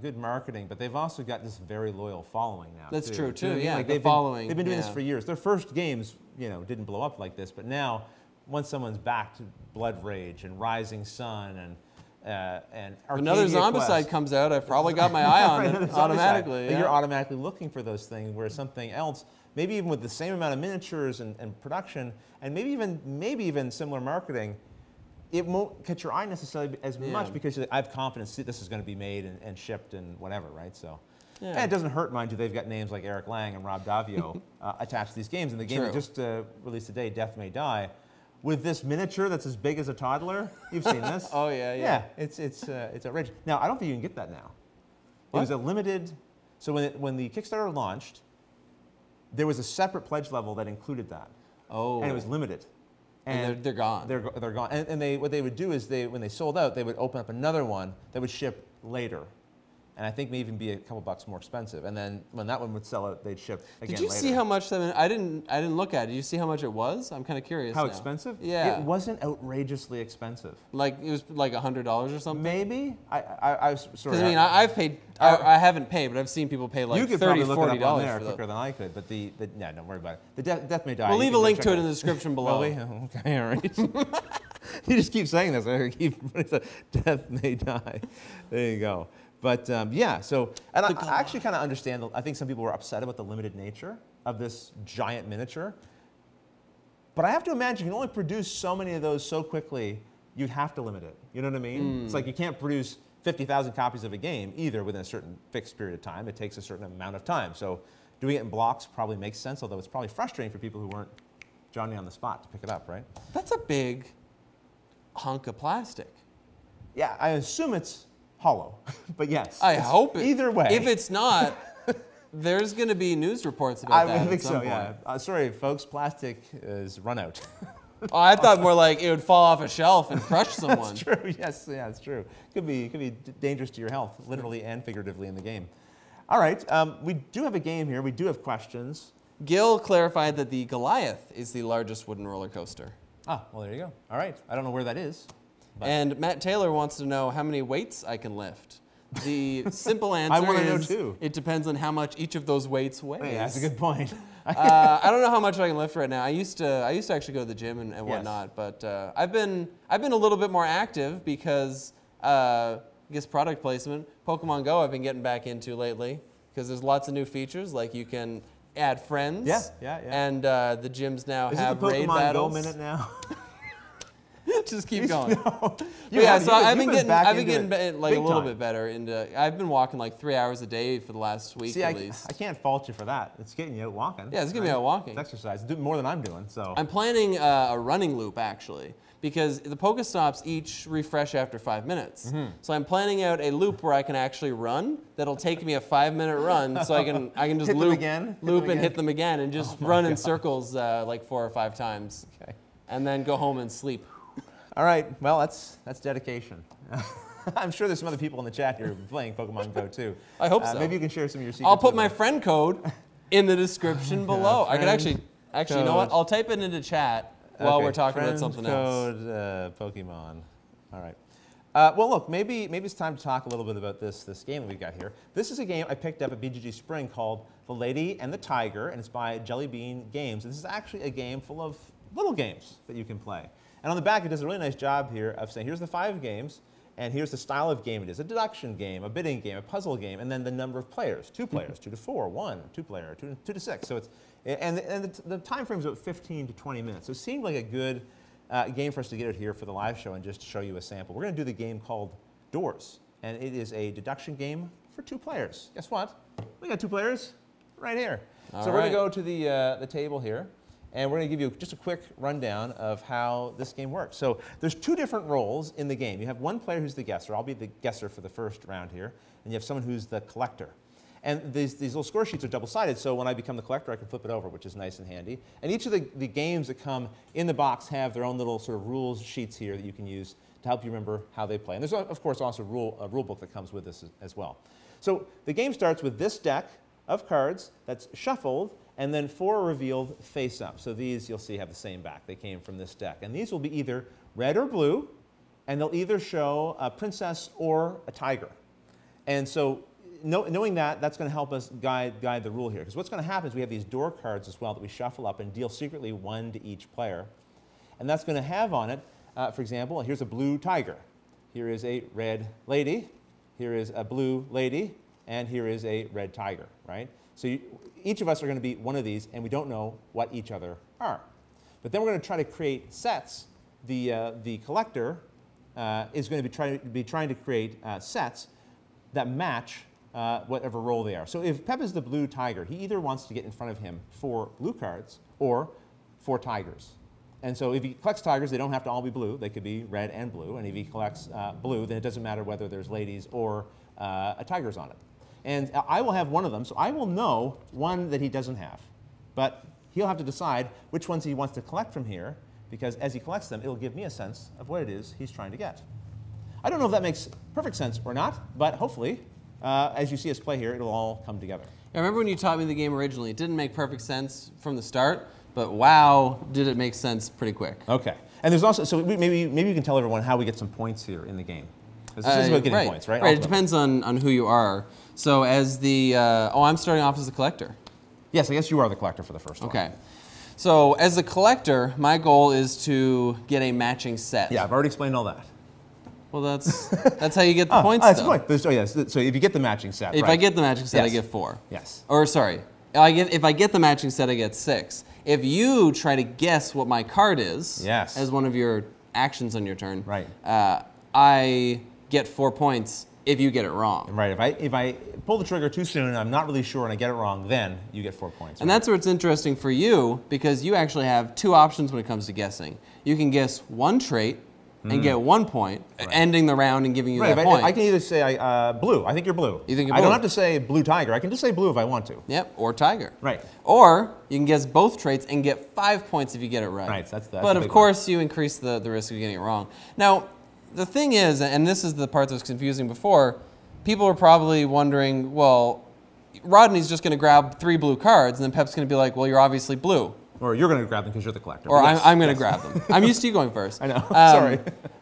good marketing, but they've also got this very loyal following now. That's true too. Yeah, like they've been doing this for years. Their first games, didn't blow up like this, but now once someone's back to Blood Rage and Rising Sun and another Zombicide comes out, I've probably got my eye on it automatically. Yeah. You're automatically looking for those things where something else, maybe even with the same amount of miniatures and production, and maybe even similar marketing, it won't catch your eye necessarily as much because I have confidence that this is going to be made and shipped and whatever, right? So, and it doesn't hurt, mind you, they've got names like Eric Lang and Rob Davio attached to these games, and the game that just released today, Death May Die. With this miniature that's as big as a toddler, you've seen this. Oh yeah. Yeah, it's outrageous. Now I don't think you can get that now. What? It was a limited. So when the Kickstarter launched, there was a separate pledge level that included that. Oh. And it was limited. And they're gone. They're gone. And what they would do is when they sold out, they would open up another one that would ship later. And I think may even be a couple bucks more expensive. And then when that one would sell out, they'd ship again later. Did you see how much I didn't look at it. Did you see how much it was? I'm kind of curious. How expensive? Yeah. It wasn't outrageously expensive. Like it was like $100 or something? Maybe. I was sort of. Because I've paid. I haven't paid, but I've seen people pay like $30, $40 you could probably look it up on there quicker than I could. But don't worry about it. The Death May Die. We'll leave a link to it in the description below. Okay, all right. You just keep saying this. I keep Death May Die. There you go. But so, and I actually kind of understand, I think some people were upset about the limited nature of this giant miniature. But I have to imagine you can only produce so many of those so quickly, you'd have to limit it. You know what I mean? It's like you can't produce 50,000 copies of a game either within a certain fixed period of time. It takes a certain amount of time. So doing it in blocks probably makes sense, although it's probably frustrating for people who weren't Johnny on the spot to pick it up, right? That's a big hunk of plastic. Yeah, I assume it's hollow, but yes. I hope it. Either way. If it's not, there's going to be news reports about that. I think so, yeah. Sorry, folks, plastic is run out. Oh, I thought more like it would fall off a shelf and crush someone. That's true. Yes, yeah, it's true. Could be dangerous to your health, literally and figuratively in the game. All right, we do have a game here. We do have questions. Gil clarified that the Goliath is the largest wooden roller coaster. Ah, well, there you go. All right. I don't know where that is. But. And Matt Taylor wants to know how many weights I can lift. The simple answer I want to know is too. It depends on how much each of those weights weighs. Hey, that's a good point. I don't know how much I can lift right now. I used to actually go to the gym and whatnot, but I've been a little bit more active because I guess product placement. Pokemon Go I've been getting back into lately because there's lots of new features like you can add friends. Yeah. And the gyms now have raid battles. Is it the Pokemon Go minute now? Just keep going. No. So I've been getting like a little bit better into. I've been walking like 3 hours a day for the last week at least. I can't fault you for that. It's getting you out walking. Yeah, it's getting me out walking. It's exercise. It's doing more than I'm doing. So I'm planning a running loop actually because the Pokestops each refresh after 5 minutes. So I'm planning out a loop where I can actually run. That'll take me a 5-minute run, so I can just loop and hit them again and just run in circles like 4 or 5 times. Okay. And then go home and sleep. All right, well, that's dedication. I'm sure there's some other people in the chat here playing Pokemon Go too. I hope so. Maybe you can share some of your secrets. I'll put my friend code in the description below. I could actually, you know what? I'll type it into chat while we're talking about something else. Pokemon. All right. Well, look, maybe it's time to talk a little bit about this game that we've got here. This is a game I picked up at BGG Spring called The Lady and the Tiger, and it's by Jelly Bean Games. And this is actually a game full of little games that you can play. And on the back, it does a really nice job here of saying, here's the 5 games, And here's the style of game it is: a deduction game, a bidding game, a puzzle game, and then the number of players: 2 players, 2 to 4, 1, 2 player, 2 to 6. So it's the time frame is about 15 to 20 minutes. So it seemed like a good game for us to get it here for the live show and just to show you a sample. We're going to do the game called Doors, and it is a deduction game for 2 players. Guess what? We got 2 players right here. So we're going to go to the table here, and we're going to give you just a quick rundown of how this game works. So there's 2 different roles in the game. You have one player who's the guesser. I'll be the guesser for the first round here, and you have someone who's the collector. And these little score sheets are double-sided, so when I become the collector, I can flip it over, which is nice and handy. And each of the games that come in the box have their own little sort of rules sheets here that you can use to help you remember how they play. And there's, of course, also a rule book that comes with this as well. So the game starts with this deck of cards that's shuffled, and then 4 are revealed face up. So these, you'll see, have the same back. They came from this deck. And these will be either red or blue, and they'll either show a princess or a tiger. And so knowing that, that's going to help us guide the rule here. Because what's going to happen is we have these door cards as well that we shuffle up and deal secretly 1 to each player. And that's going to have on it, for example, here's a blue tiger. Here is a red lady. Here is a blue lady. And here is a red tiger, right? So each of us are going to be one of these, and we don't know what each other are. But then we're going to try to create sets. The collector is going to be trying to create sets that match whatever role they are. So if Pep is the blue tiger, he either wants to get in front of him 4 blue cards or 4 tigers. And so if he collects tigers, they don't have to all be blue. They could be red and blue. And if he collects blue, then it doesn't matter whether there's ladies or a tiger's on it. And I will have one of them, so I will know one that he doesn't have. But he'll have to decide which ones he wants to collect from here, because as he collects them, it'll give me a sense of what it is he's trying to get. I don't know if that makes perfect sense or not, but hopefully, as you see us play here, it'll all come together. I remember when you taught me the game originally, it didn't make perfect sense from the start, but wow, did it make sense pretty quick. Okay. And there's also, so maybe you can tell everyone how we get some points here in the game. This is about getting points, right? Right, it depends on who you are. So as the, I'm starting off as the collector. Yes, I guess you are the collector for the first one. Okay. So as a collector, my goal is to get a matching set. Yeah, I've already explained all that. Well, that's how you get the points, that's though. the point. Yes, so if you get the matching set, If right. I get the matching set, I get 4. Yes. Or sorry, if I get the matching set, I get 6. If you try to guess what my card is, yes, as one of your actions on your turn, right, I get 4 points if you get it wrong. Right. If I pull the trigger too soon and I'm not really sure and I get it wrong, then you get 4 points. And that's where it's interesting for you, because you actually have 2 options when it comes to guessing. You can guess 1 trait and get 1 point, ending the round and giving you that point. I can either say blue. I think you're blue. You think you're blue? I don't have to say blue tiger. I can just say blue if I want to. Yep, or tiger. Right. Or you can guess both traits and get 5 points if you get it right. Right. That's but of course, you increase the risk of getting it wrong. Now, the thing is, and this is the part that was confusing before, people are probably wondering, well, Rodney's just going to grab 3 blue cards, and then Pep's going to be like, well, you're obviously blue. Or you're going to grab them because you're the collector. Or yes, I'm going to grab them. I'm used to you going first. I know. Sorry.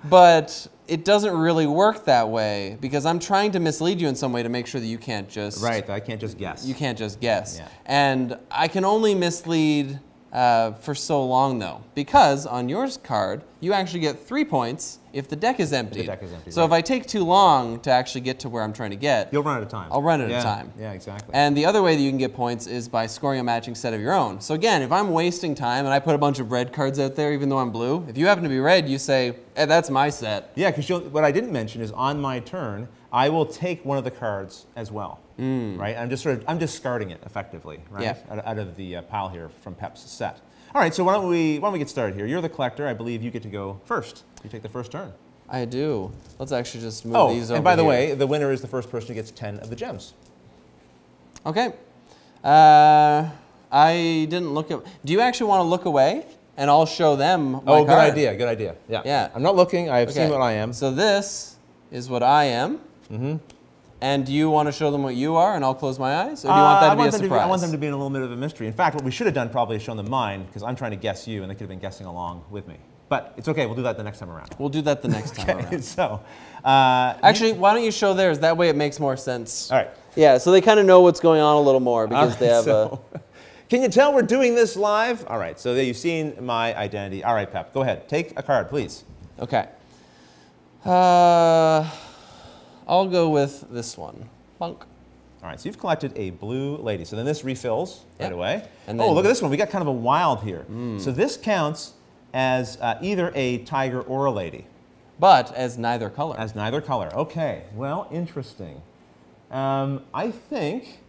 But it doesn't really work that way, because I'm trying to mislead you in some way to make sure that you can't just... Right, I can't just guess. You can't just guess. Yeah. And I can only mislead for so long, though, because on your card, you actually get 3 points if the deck is empty. The deck is empty, so if I take too long to actually get to where I'm trying to get... You'll run out of time. I'll run out of time. Yeah, exactly. And the other way that you can get points is by scoring a matching set of your own. So again, if I'm wasting time and I put a bunch of red cards out there, even though I'm blue, if you happen to be red, you say, hey, that's my set. Yeah, because what I didn't mention is on my turn, I will take one of the cards as well. Right? I'm just discarding it effectively, right? Yeah. Out of the pile here from Pep's set. All right, so why don't we get started here? You're the collector. I believe you get to go first. You take the first turn. I do. Let's actually just move these over. And by the here. way, the winner is the first person who gets 10 of the gems. Okay. I didn't look at... Do you actually want to look away? And I'll show them my card. Good idea, good idea. Yeah. Yeah. I'm not looking. I have seen what I am. So this is what I am. Mm-hmm. And do you want to show them what you are, and I'll close my eyes? Or do you want that to be a surprise? I want them to be in a little bit of a mystery. In fact, what we should have done probably is shown them mine, because I'm trying to guess you, and they could have been guessing along with me. But it's okay. We'll do that the next time around. We'll do that the next time around. So, actually, why don't you show theirs? That way it makes more sense. All right. Yeah, so they kind of know what's going on a little more, because they have a... Can you tell we're doing this live? All right, so you've seen my identity. All right, Pep, go ahead. Take a card, please. Okay. I'll go with this one. Bunk. All right, so you've collected a blue lady. So then this refills right away. And oh, then, look at this one. We got kind of a wild here. So this counts as either a tiger or a lady. But as neither color. As neither color. Okay, well, interesting. I think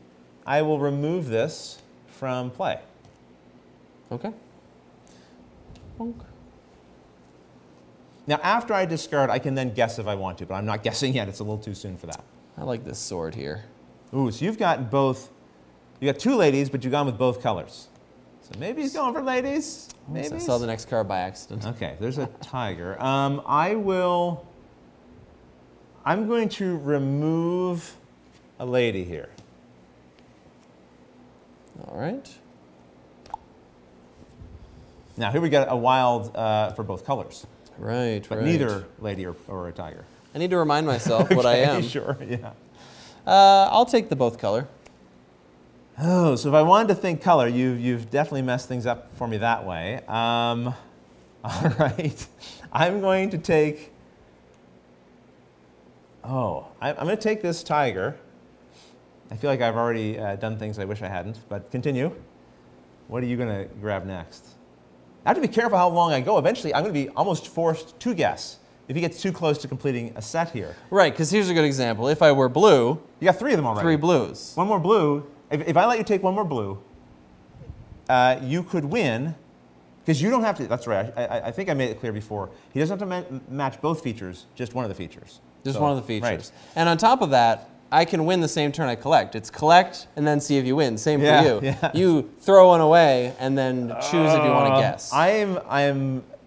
I will remove this from play. Okay. Bonk. Now, after I discard, I can then guess if I want to, but I'm not guessing yet. It's a little too soon for that. I like this sword here. Ooh, so you've got both. You got two ladies, but you've gone with both colors. So maybe he's going for ladies. Maybe. I saw the next card by accident. Okay, there's a tiger. I'm going to remove a lady here. All right. Now, here we got a wild for both colors. Right, but neither lady or a tiger. I need to remind myself what I am. Sure, yeah. I'll take the both color. Oh, so if I wanted to think color, you've definitely messed things up for me that way. All right. I'm going to take... Oh, I'm going to take this tiger. I feel like I've already done things I wish I hadn't, but continue. What are you going to grab next? I have to be careful how long I go. Eventually, I'm going to be almost forced to guess if he gets too close to completing a set here. Right, because here's a good example. If I were blue... You got 3 of them already. 3 blues. One more blue. If I let you take one more blue, you could win, because you don't have to... That's right. I think I made it clear before. He doesn't have to match both features, just one of the features. Just one of the features. Right. And on top of that, I can win the same turn I collect. It's collect and then see if you win. Same for you. Yeah. You throw one away and then choose if you want to guess.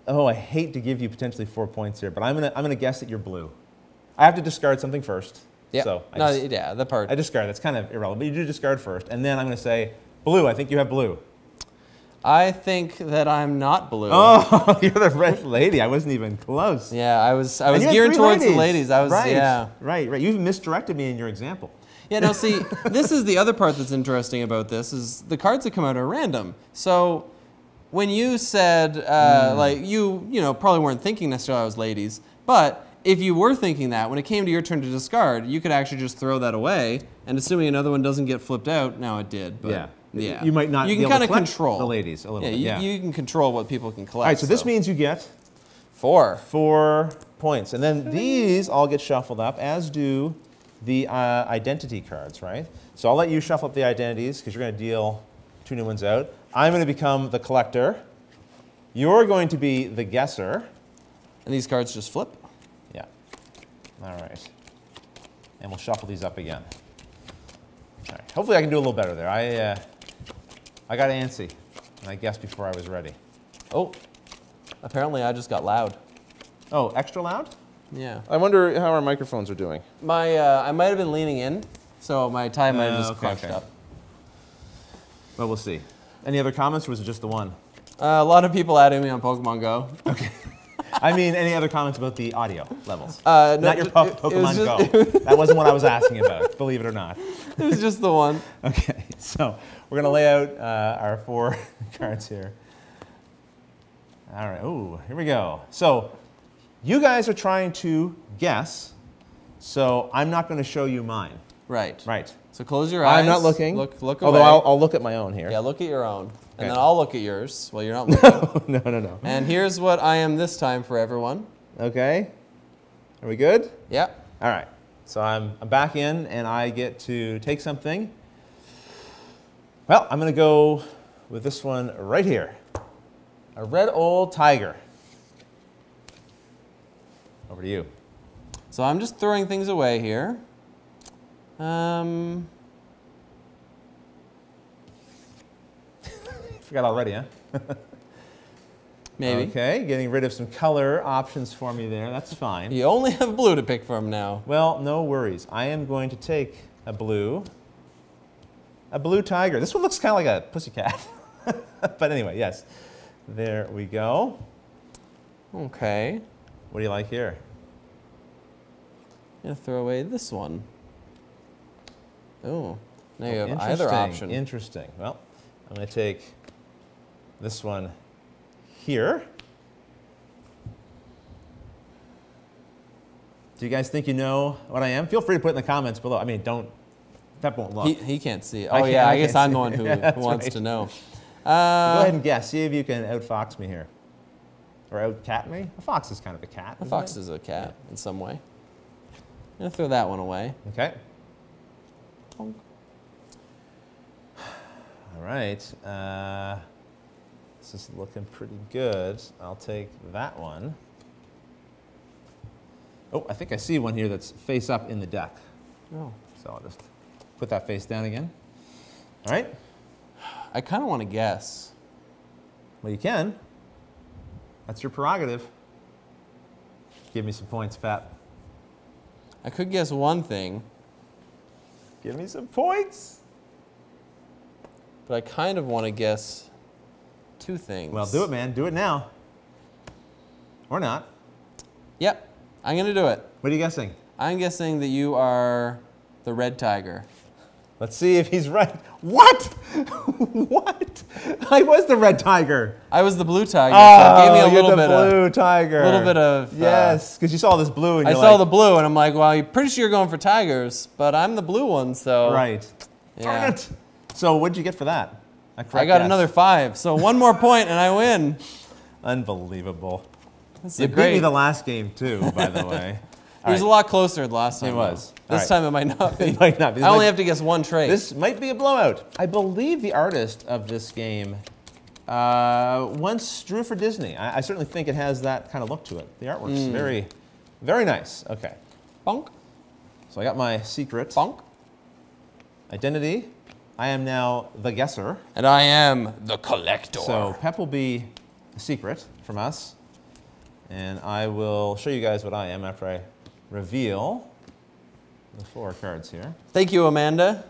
Oh, I hate to give you potentially 4 points here, but I'm gonna guess that you're blue. I have to discard something first. Yeah. So the part. I discard. That's kind of irrelevant. But you do discard first, and then I'm gonna say blue. I think you have blue. I think that I'm not blue. Oh, you're the red lady. I wasn't even close. Yeah, I was geared towards the ladies. Right. You've misdirected me in your example. Yeah, no, see, this is the other part that's interesting about this is the cards that come out are random. So when you said, like, you probably weren't thinking necessarily I was ladies, but if you were thinking that, when it came to your turn to discard, you could actually just throw that away, and assuming another one doesn't get flipped out, now it did. But yeah. You might not you be can able to kind of collect control the ladies a little bit. You can control what people can collect. All right, so this means you get 4 points. And then these all get shuffled up, as do the identity cards, right? So I'll let you shuffle up the identities, because you're going to deal 2 new ones out. I'm going to become the collector. You're going to be the guesser. And these cards just flip? Yeah. All right. And we'll shuffle these up again. All right. Hopefully I can do a little better there. I got antsy, and I guessed before I was ready. Oh, apparently I just got loud. Oh, extra loud? Yeah. I wonder how our microphones are doing. I might have been leaning in, so my tie might have just crunched up. Well, we'll see. Any other comments, or was it just the one? A lot of people adding me on Pokemon Go. Okay. I mean, any other comments about the audio levels? No, not your Pokemon Go. That wasn't what I was asking about, believe it or not. It was just the one. Okay, so we're going to lay out our 4 cards here. All right, ooh, here we go. So you guys are trying to guess, so I'm not going to show you mine. Right. Right. So close your eyes. I'm not looking. Look away. Although I'll look at my own here. Yeah, look at your own. Okay. And then I'll look at yours. Well, you're not looking. No. And here's what I am this time for everyone. Okay. Are we good? Yeah. All right. So I'm back in, and I get to take something. Well, I'm going to go with this one right here. A red old tiger. Over to you. So I'm just throwing things away here. Forgot already, huh? Maybe. Okay, getting rid of some color options for me there. That's fine. You only have blue to pick from now. Well, no worries. I am going to take a blue tiger. This one looks kind of like a pussycat. But anyway, yes. There we go. Okay. What do you like here? I'm going to throw away this one. Oh, now you have either option. Interesting. Well, I'm going to take this one here. Do you guys think you know what I am? Feel free to put it in the comments below. I mean, don't. Pep won't look. He can't see it. Oh, yeah, I guess I'm the one who wants to know. Go ahead and guess. See if you can outfox me here. Or outcat me? A fox is kind of a cat. A fox is a cat in some way. I'm going to throw that one away. Okay. All right. This is looking pretty good. I'll take that one. Oh, I think I see one here that's face up in the deck. Oh. So I'll just put that face down again. All right. I kind of want to guess. Well, you can. That's your prerogative. Give me some points, Pat. I could guess one thing. Give me some points. But I kind of want to guess two things. Well, do it, man. Do it now. Or not. Yep. I'm going to do it. What are you guessing? I'm guessing that you are the red tiger. Let's see if he's right. What? What? I was the red tiger. I was the blue tiger. Oh, So it gave me a little you're bit the blue of, tiger. A little bit of. Yes, because you saw this blue and I you're saw like, the blue and I'm like, well, you're pretty sure you're going for tigers, but I'm the blue one, so. right. Yeah. Darn it. So what did you get for that? I got another 5, so one more point and I win. Unbelievable. That's You beat me the last game too, by the way. It was a lot closer the last time. It was. This time it might not be. It might not be. I only have to guess one trait. This might be a blowout. I believe the artist of this game once drew for Disney. I certainly think it has that kind of look to it. The artwork's very, very nice. Okay. Bonk. So I got my secret. Bonk. Identity. I am now the guesser. And I am the collector. So Pep will be a secret from us. And I will show you guys what I am after I reveal the 4 cards here. Thank you, Amanda.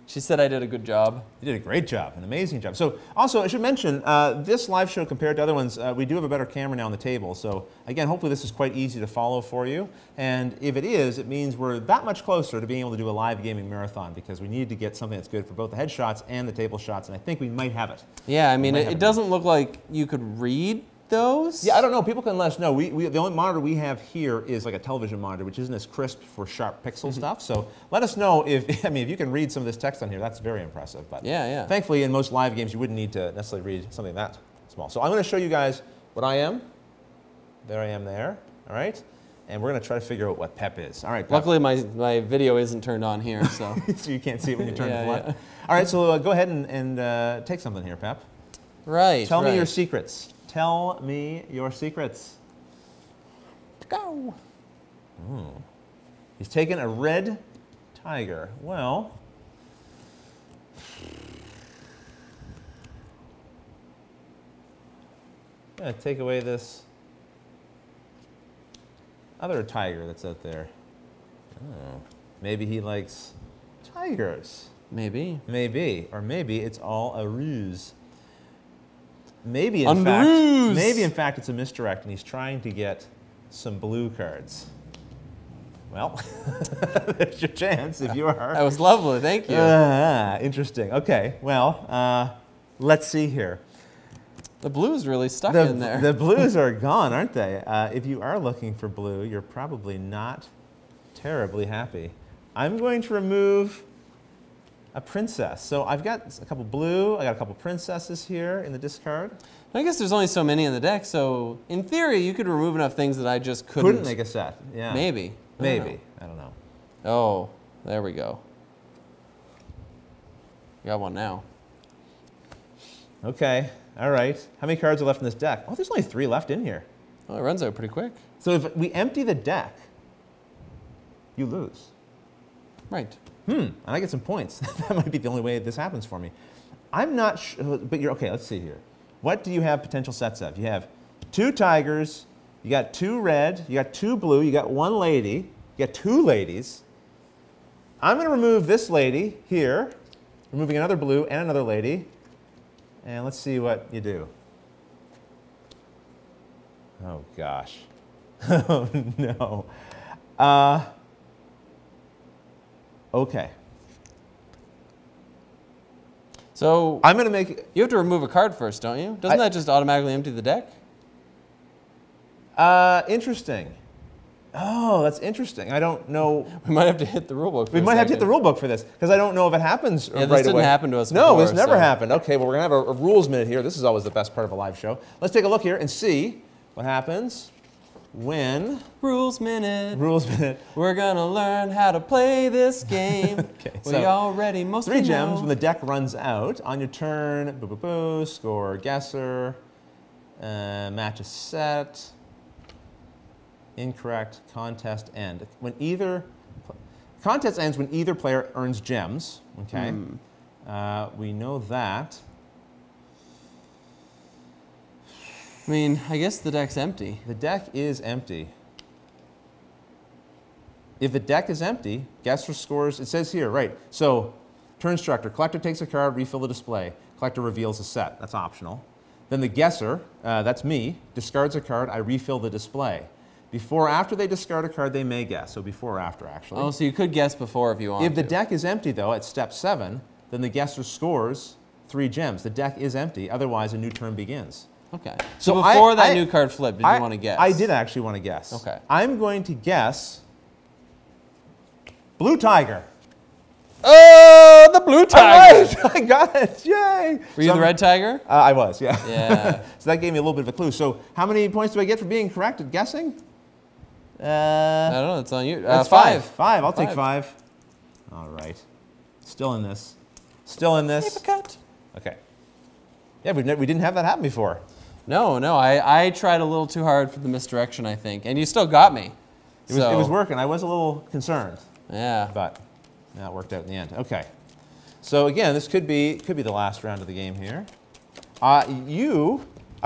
She said I did a good job. You did a great job, an amazing job. So also, I should mention, this live show compared to other ones, we do have a better camera now on the table. So again, hopefully this is quite easy to follow for you. And if it is, it means we're that much closer to being able to do a live gaming marathon because we need to get something that's good for both the headshots and the table shots, and I think we might have it. Yeah, I mean, it doesn't look like you could read those. Yeah, I don't know. People can let us know. The only monitor we have here is like a television monitor, which isn't as crisp for sharp pixel stuff. So let us know if, I mean, if you can read some of this text on here, that's very impressive. But yeah. Thankfully, in most live games, you wouldn't need to necessarily read something that small. So I'm going to show you guys what I am. There I am there. All right. And we're going to try to figure out what Pep is. All right, Pep. Luckily, my video isn't turned on here, so. So you can't see it when you turn to the left. Yeah. All right, so go ahead and take something here, Pep. Right. Tell me your secrets. Tell me your secrets. Go. He's taken a red tiger. Well, I'm going to take away this other tiger that's out there. Oh, maybe he likes tigers. Maybe. Maybe. Or maybe it's all a ruse. Maybe in fact it's a misdirect and he's trying to get some blue cards. Well, there's your chance if you are. That was lovely, thank you. Interesting. Okay, well, let's see here. The blue's really stuck in there. The blues are gone, aren't they? If you are looking for blue, you're probably not terribly happy. I'm going to remove a princess. So I've got a couple blue, I got a couple princesses here in the discard. I guess there's only so many in the deck, so in theory you could remove enough things that I just couldn't make a set. Yeah. Maybe. Maybe. I don't know. Oh, there we go. Got one now. Okay. All right. How many cards are left in this deck? Oh, there's only 3 left in here. Oh, it runs out pretty quick. So if we empty the deck, you lose. Right. And I get some points. That might be the only way this happens for me. I'm not sure, but you're okay. Let's see here. What do you have potential sets of? You have 2 tigers, you got 2 red, you got 2 blue, you got 1 lady, you got 2 ladies. I'm going to remove this lady here, removing another blue and another lady, and let's see what you do. Oh gosh. Oh no. Okay. So I'm going to make. You have to remove a card first, don't you? Doesn't that just automatically empty the deck? Interesting. Oh, that's interesting. I don't know. We might have to hit the rulebook. We might have to hit the rulebook for this because I don't know if it happens right away. This didn't happen to us No, before, this never happened. Okay, well, we're going to have a rules minute here. This is always the best part of a live show. Let's take a look here and see what happens when... Rules minute. Rules minute. We're going to learn how to play this game. Okay, we so already mostly 3 gems know. when the deck runs out. On your turn, boo, boo, boo, score guesser, match a set. Incorrect. Contest end. Contest ends when either player earns gems. Okay. We know that. I mean, I guess the deck's empty. The deck is empty. If the deck is empty, guesser scores. It says here, right? So, turn structure. Collector takes a card, refill the display. Collector reveals a set. That's optional. Then the guesser, that's me, discards a card. I refill the display. Before or after they discard a card, they may guess. So before or after, actually. Oh, so you could guess before if you want If the deck is empty, though, at step 7, then the guesser scores 3 gems. The deck is empty. Otherwise, a new turn begins. Okay. So before that new card flip, did you want to guess? I did actually want to guess. Okay. I'm going to guess Blue Tiger. Oh, the blue tiger. I got it. Yay. Were you the red tiger? I was, yeah. Yeah. So that gave me a little bit of a clue. So how many points do I get for being correct at guessing? I don't know. It's on you. That's 5. 5. I'll take 5. All right. Still in this. Still in this. Paper cut. Okay. Yeah, we didn't have that happen before. No. I tried a little too hard for the misdirection, I think. And you still got me. It was working. I was a little concerned. Yeah. But that worked out in the end. Okay. So again, this could be the last round of the game here. I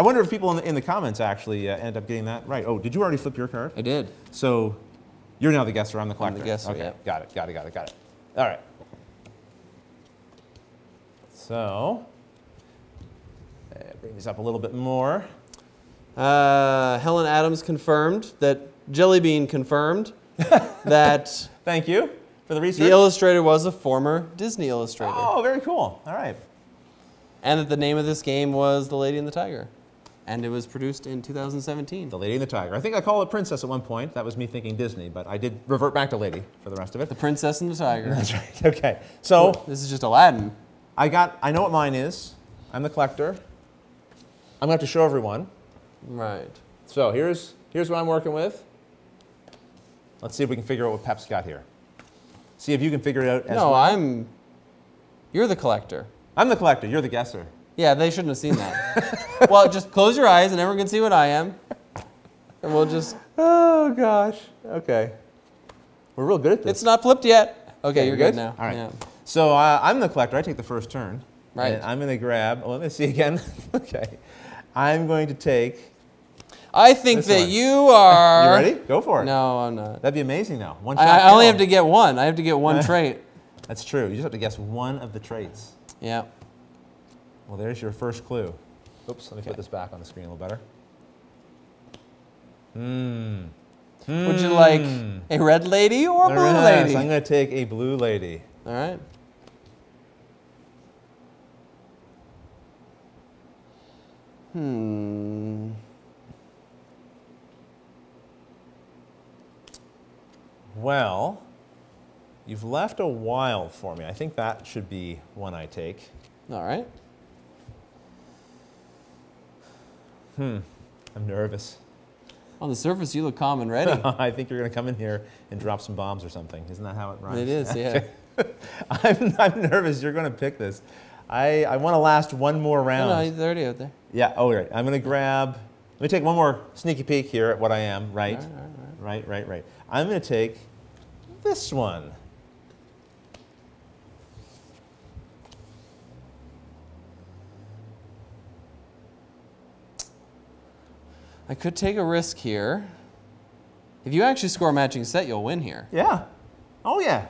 wonder if people in the comments actually end up getting that right. Oh, did you already flip your card? I did. So you're now the guesser. I'm the collector. I'm the guesser, okay. yeah. Got it. All right. So bring these up a little bit more. Helen Adams confirmed that Jellybean confirmed that Thank you for the research. the illustrator was a former Disney illustrator. Oh, very cool. All right. And that the name of this game was The Lady and the Tiger. And it was produced in 2017. The Lady and the Tiger. I think I called it Princess at one point. That was me thinking Disney, but I did revert back to Lady for the rest of it. The Princess and the Tiger. That's right. Okay. So this is just Aladdin. I know what mine is. I'm the collector. I'm going to have to show everyone. Right. So here's what I'm working with. Let's see if we can figure out what Pep's got here. See if you can figure it out as well. No, you're the collector. I'm the collector. You're the guesser. Yeah, they shouldn't have seen that. Well, just close your eyes and everyone can see what I am. And we'll just... Oh, gosh. Okay. We're real good at this. It's not flipped yet. Okay, you're good now. All right. Yeah. So I'm the collector. I take the first turn. Right. And I'm going to grab... Oh, let me see again. Okay. I'm going to take... I think this that one. you are... You ready? Go for it. No, I'm not. That'd be amazing, though. One shot I only kill. have to get one. I have to get one trait. That's true. You just have to guess one of the traits. Yeah. Well, there's your first clue. Oops, let me put this back on the screen a little better. Would you like a red lady or a blue lady? I'm going to take a blue lady. All right. Well, you've left a wild for me. I think that should be one I take. All right. I'm nervous. On the surface, you look calm and ready. I think you're going to come in here and drop some bombs or something. Isn't that how it rhymes? It is, yeah. I'm nervous. You're going to pick this. I want to last one more round. No, he's already out there. Yeah, oh, right. I'm going to grab... Let me take one more sneaky peek here at what I am. Right. Right. I'm going to take this one. I could take a risk here. If you actually score a matching set, you'll win here. Yeah. Oh, yeah.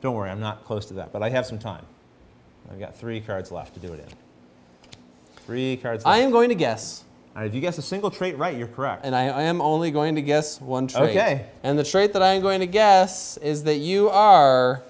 Don't worry, I'm not close to that, but I have some time. I've got 3 cards left to do it in. 3 cards left. I am going to guess. All right, if you guess a single trait right, you're correct. And I am only going to guess one trait. Okay. And the trait that I am going to guess is that you are...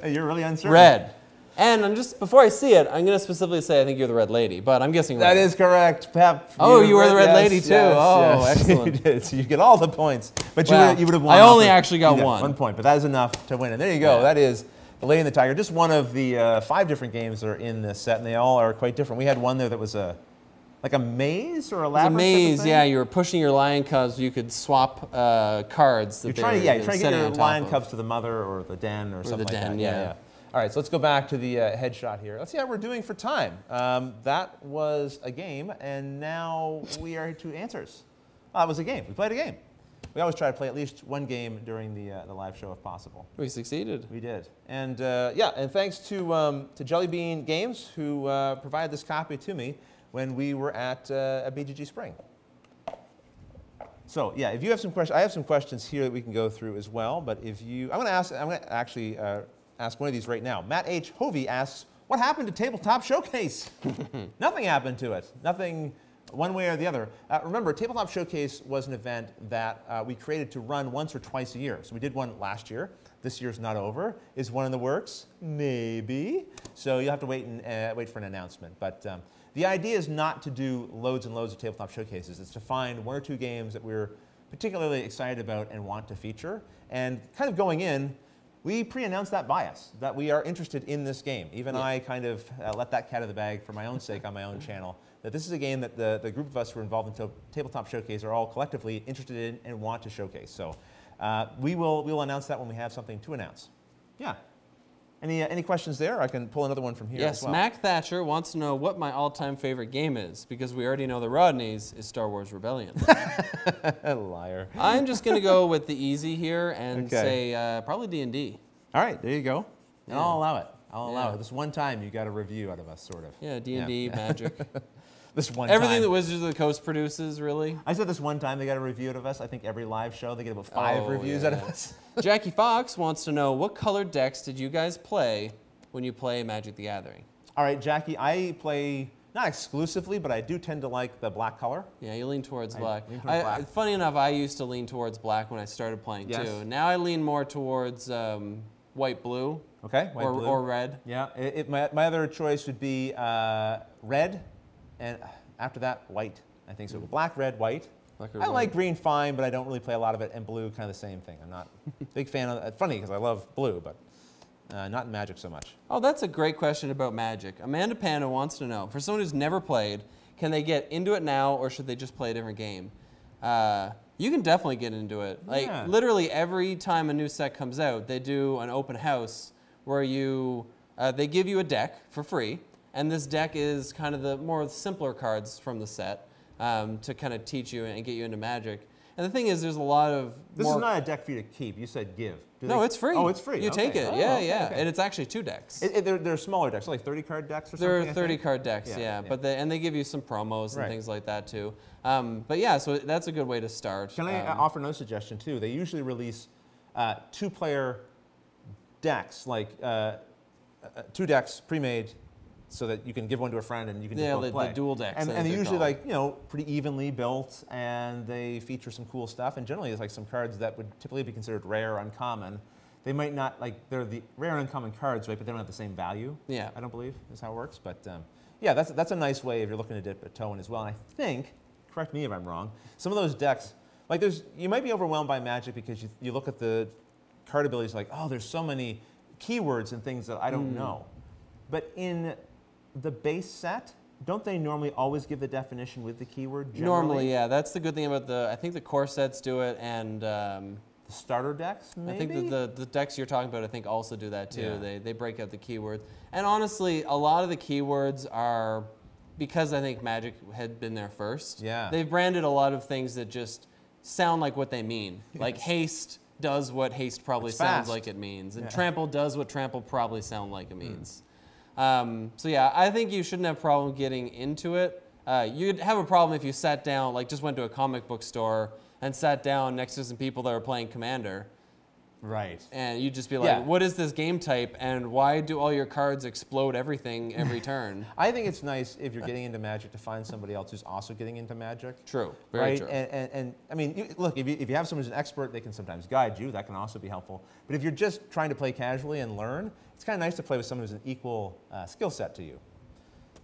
You're really uncertain. red. And before I see it, I'm going to specifically say I think you're the red lady, but I'm guessing That is correct, Pep. Oh, you were the red lady too. Yes. Excellent. You did. So you get all the points, but Well, you would have won. I only actually got one. 1 point, but that is enough to win. And there you go. Yeah. That is The Lady and the Tiger. Just one of the 5 different games that are in this set, and they all are quite different. We had one there that was like a maze or a labyrinth. It was a maze, yeah. You were pushing your lion cubs. You could swap cards. You're trying to get your lion cubs to the mother or the den or something like that. Yeah. All right, so let's go back to the headshot here. Let's see how we're doing for time. That was a game, and now we are to answers. That was a game. We played a game. We always try to play at least one game during the live show if possible. We succeeded. We did. And and thanks to Jelly Bean Games who provided this copy to me when we were at BGG Spring. So yeah, if you have some questions, I have some questions here that we can go through as well. But if you, I'm going to actually ask one of these right now. Matt H. Hovey asks, what happened to Tabletop Showcase? Nothing happened to it. Nothing one way or the other. Remember, Tabletop Showcase was an event that we created to run once or twice a year. So we did one last year. This year's not over. Is one in the works? Maybe. So you'll have to wait and wait for an announcement. But the idea is not to do loads and loads of Tabletop Showcases. It's to find 1 or 2 games that we're particularly excited about and want to feature. And kind of going in, we pre-announced that bias, that we are interested in this game. Even I kind of let that cat out of the bag for my own sake on my own channel, that this is a game that the group of us who are involved in Tabletop Showcase are all collectively interested in and want to showcase. So we will announce that when we have something to announce. Yeah. Any questions there? I can pull another one from here as well. Yes, Mac Thatcher wants to know what my all-time favorite game is, because we already know the Rodney's is Star Wars Rebellion. Liar. I'm just going to go with the easy here and say probably D&D. All right, there you go. And I'll allow it. I'll allow it. This one time you got a review out of us, sort of. Yeah, D&D, Magic. This one Everything time. that Wizards of the Coast produces, really. I said this one time they got a review out of us. I think every live show they get about 5 reviews out of us. Jackie Fox wants to know, what colored decks did you guys play when you play Magic the Gathering? All right, Jackie, I play, not exclusively, but I do tend to like the black color. Yeah, you lean towards black. Lean towards black. Funny enough, I used to lean towards black when I started playing too. Now I lean more towards white-blue. Okay, white-blue. Or red. Yeah, my other choice would be red, and after that, white. I think so. Black, red, white. I like green fine, but I don't really play a lot of it, and blue, kind of the same thing. I'm not a big fan of it. Funny, because I love blue, but not in Magic so much. Oh, that's a great question about Magic. Amanda Panda wants to know, for someone who's never played, can they get into it now, or should they just play a different game? You can definitely get into it. Like, literally every time a new set comes out, they do an open house where they give you a deck for free, and this deck is kind of the more simpler cards from the set to kind of teach you and get you into Magic. And the thing is, there's a lot of This is not a deck for you to keep. You said give. No, it's free. Oh, it's free. You take it. Yeah. And it's actually 2 decks. They're smaller decks, like 30-card decks or something. They're 30-card decks, But they give you some promos and things like that too. But yeah, so that's a good way to start. Can I offer another suggestion too? They usually release 2-player decks, like 2 decks pre-made, so that you can give one to a friend and you can just both play. The dual decks. And they're usually like, pretty evenly built, and they feature some cool stuff. And generally, it's like some cards that would typically be considered rare or uncommon. They might not, they're the rare and uncommon cards, right? But they don't have the same value. Yeah. I don't believe is how it works. But yeah, that's a nice way if you're looking to dip a toe in as well. And I think, correct me if I'm wrong, some of those decks, you might be overwhelmed by Magic because you look at the card abilities like, oh, there's so many keywords and things that I don't know. But in the base set, don't they normally always give the definition with the keyword generally? Normally, yeah. That's the good thing about I think the core sets do it, and the starter decks, maybe? I think the decks you're talking about, I think, also do that too. Yeah. They break out the keywords. And honestly, a lot of the keywords are, because I think Magic had been there first, they've branded a lot of things that just sound like what they mean. Like haste does what haste probably sounds like it means, and trample does what trample probably sound like it means. So yeah, I think you shouldn't have a problem getting into it. You'd have a problem if you sat down, just went to a comic book store and sat down next to some people that were playing Commander. Right. And you'd just be like, what is this game type, and why do all your cards explode everything every turn? I think it's nice if you're getting into Magic to find somebody else who's also getting into Magic. True, very true. And I mean, look, if you have someone who's an expert, they can sometimes guide you. That can also be helpful. But if you're just trying to play casually and learn, it's kind of nice to play with someone who's an equal skill set to you.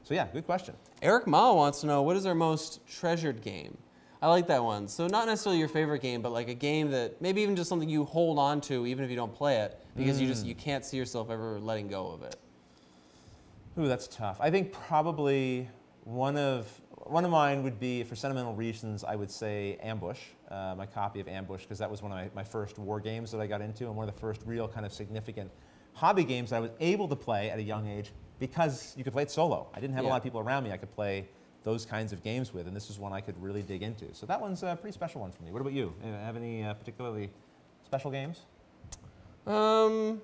So yeah, good question. Eric Ma wants to know, what is our most treasured game? I like that one. So not necessarily your favorite game, but like a game that maybe even just something you hold on to even if you don't play it because you can't see yourself ever letting go of it. Ooh, that's tough. I think probably one of mine would be, for sentimental reasons, I would say Ambush, my copy of Ambush, because that was one of my first war games that I got into and one of the first real kind of significant hobby games that I was able to play at a young age because you could play it solo. I didn't have a lot of people around me I could play those kinds of games with, and this is one I could really dig into. So that one's a pretty special one for me. What about you? Have any particularly special games? I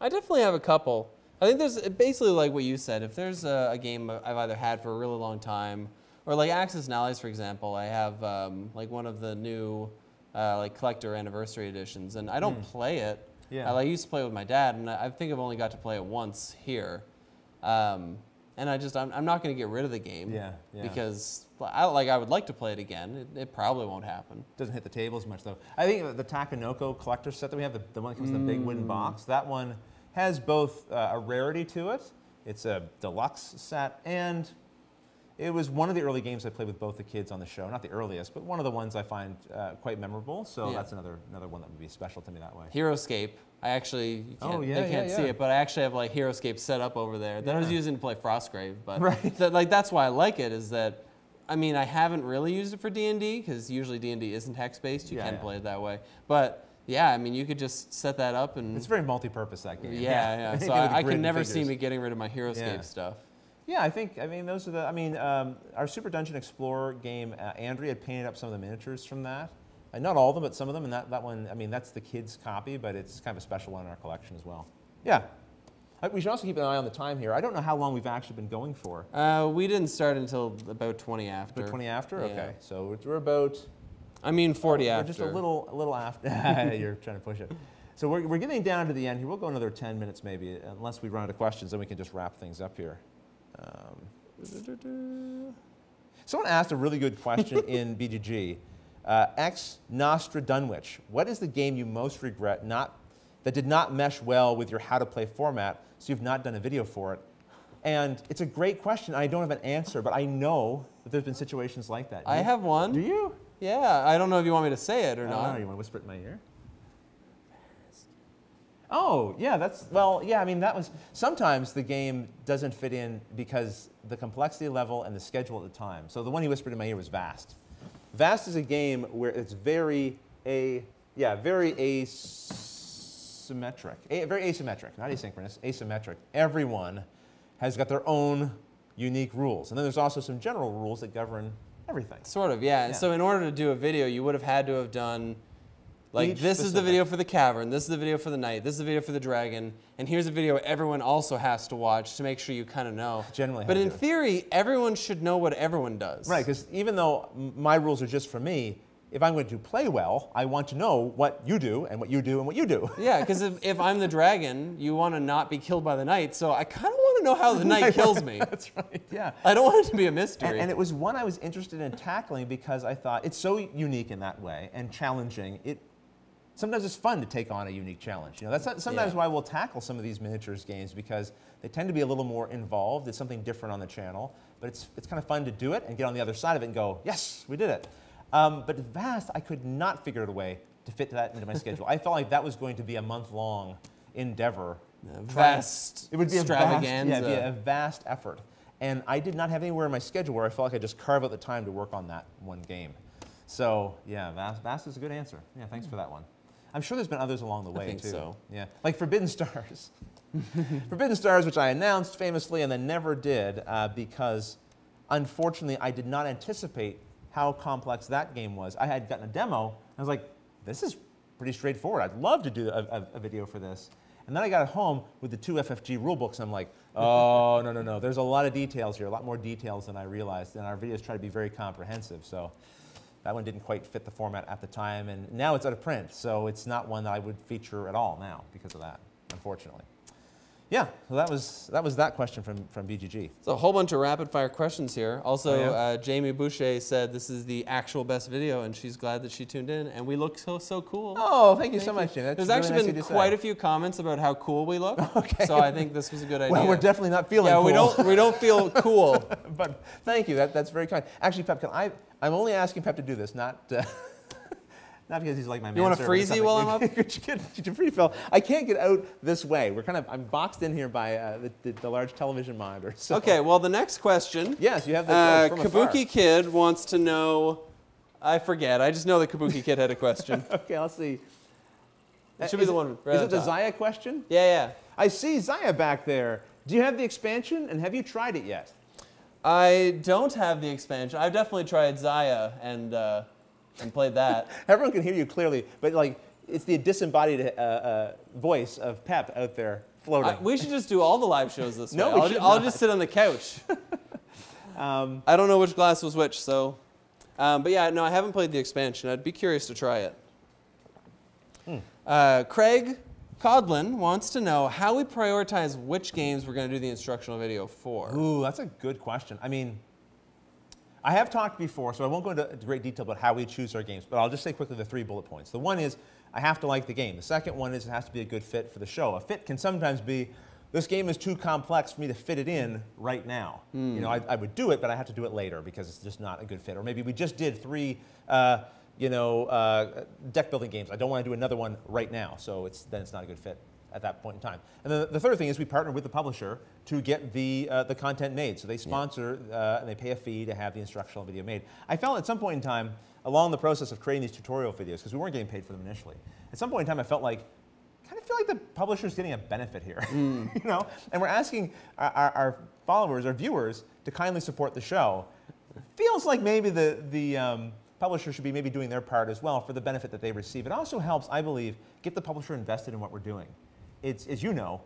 definitely have a couple. I think there's basically like what you said. If there's a game I've either had for a really long time, or like Axis and Allies, for example, I have like one of the new like collector anniversary editions, and I don't play it. Yeah. I used to play it with my dad, and I think I've only got to play it once here. And I'm not going to get rid of the game because I would like to play it again. It probably won't happen. Doesn't hit the table as much though. I think the Takenoko collector set that we have, the one that comes in the big wooden box, that one has both a rarity to it. It's a deluxe set, and it was one of the early games I played with both the kids on the show. Not the earliest, but one of the ones I find quite memorable. So that's another one that would be special to me that way. HeroScape. I actually, they can't see it, but I actually have like HeroScape set up over there that I was using to play Frostgrave. But that's why I like it, is that, I mean, I haven't really used it for D&D because usually D&D isn't text-based. You can play it that way. But yeah, I mean, you could just set that up and... It's very multi-purpose, that game. Yeah. So I can never see me getting rid of my HeroScape stuff. Yeah, I mean, those are the, our Super Dungeon Explorer game, Andrea had painted up some of the miniatures from that. Not all of them, but some of them, and that one, I mean, that's the kids' copy, but it's kind of a special one in our collection as well. Yeah. We should also keep an eye on the time here. I don't know how long we've actually been going for. We didn't start until about 20 after. About 20 after? Okay. So we're about... 40 after. We're just a little after. You're trying to push it. So we're getting down to the end here. We'll go another 10 minutes maybe, unless we run out of questions, then we can just wrap things up here. Someone asked a really good question in BGG. Ex Nostra Dunwich, what is the game you most regret that did not mesh well with your how to play format, so you've not done a video for it? And it's a great question. I don't have an answer, but I know that there's been situations like that. I have one. Do you? Yeah, I don't know if you want me to say it or not. I don't know. You want to whisper it in my ear? Oh, yeah, I mean, that was, sometimes the game doesn't fit in because the complexity level and the schedule at the time. So the one he whispered in my ear was Vast. Vast is a game where it's very asymmetric. Very asymmetric, not asynchronous, asymmetric. Everyone has got their own unique rules. And then there's also some general rules that govern everything. Sort of, yeah. And so in order to do a video, you would have had to have done, like, this is the video for the cavern, this is the video for the knight, this is the video for the dragon, and here's a video everyone also has to watch to make sure you kind of know. Generally, but in theory, everyone should know what everyone does. Right, because even though my rules are just for me, if I'm going to play well, I want to know what you do and what you do and what you do. Yeah, because if I'm the dragon, you want to not be killed by the knight, so I kind of want to know how the knight kills me. That's right, yeah. I don't want it to be a mystery. And it was one I was interested in tackling because I thought it's so unique in that way and challenging. Sometimes it's fun to take on a unique challenge. You know, that's sometimes why we'll tackle some of these miniatures games, because they tend to be a little more involved. It's something different on the channel, but it's kind of fun to do it and get on the other side of it and go, yes, we did it. But Vast, I could not figure out a way to fit that into my schedule. I felt like that was going to be a month-long endeavor. Vast it would be extravaganza. It'd be a vast effort. And I did not have anywhere in my schedule where I felt like I just carve out the time to work on that one game. So yeah, Vast is a good answer. Yeah, thanks for that one. I'm sure there's been others along the way, I think too. So. Yeah, like Forbidden Stars. Forbidden Stars, which I announced famously and then never did because, unfortunately, I did not anticipate how complex that game was. I had gotten a demo, and I was like, this is pretty straightforward. I'd love to do a video for this. And then I got it home with the 2 FFG rulebooks, and I'm like, oh, no. There's a lot of details here, a lot more details than I realized, and our videos try to be very comprehensive. So That one didn't quite fit the format at the time, and now it's out of print, so it's not one that I would feature at all now because of that, unfortunately. Yeah, so that was that question from BGG. So a whole bunch of rapid fire questions here. Also, Oh, yeah? Jamie Boucher said this is the actual best video, and she's glad that she tuned in, and we look so cool. Oh, thank you so much, Jim. That's There's really actually nice been of you to quite say. a few comments about how cool we look. Okay. So I think this was a good idea. Well, we're definitely not feeling cool. we don't feel cool. But thank you. That's very kind. Actually, Pep, I'm only asking Pep to do this, not not because he's like my man. You want to freezy while I'm up? Could you free Phil? I can't get out this way. I'm boxed in here by the large television monitor. So. Okay, well, the next question. Yes, you have the from afar. Kabuki Kid wants to know, I forget. I just know that Kabuki Kid had a question. Okay, let's see. It should be the one right Is on it the top. Zaya question? Yeah. I see Zaya back there. Do you have the expansion, and have you tried it yet? I don't have the expansion. I've definitely tried Zaya and played that. Everyone can hear you clearly, but like it's the disembodied voice of Pep out there floating. We should just do all the live shows this No, way. we should I'll not. just sit on the couch. I don't know which glass was which, so. But yeah, no, I haven't played the expansion. I'd be curious to try it. Craig Codlin wants to know how we prioritize which games we're going to do the instructional video for. Ooh, that's a good question. I mean, I have talked before, so I won't go into great detail about how we choose our games, but I'll just say quickly the 3 bullet points. The one is, I have to like the game. The second one is, it has to be a good fit for the show. A fit can sometimes be, this game is too complex for me to fit it in right now. You know, I would do it, but I have to do it later because it's just not a good fit. Or maybe we just did 3 deck building games. I don't want to do another one right now, so then it's not a good fit at that point in time. And then the third thing is we partner with the publisher to get the content made. So they sponsor and they pay a fee to have the instructional video made. I felt at some point in time, along the process of creating these tutorial videos, because we weren't getting paid for them initially, at some point in time I felt like, kind of feel like the publisher's getting a benefit here, you know? And we're asking our followers, our viewers, to kindly support the show. Feels like maybe the publisher should be maybe doing their part as well for the benefit that they receive. It also helps, I believe, get the publisher invested in what we're doing. It's, as you know,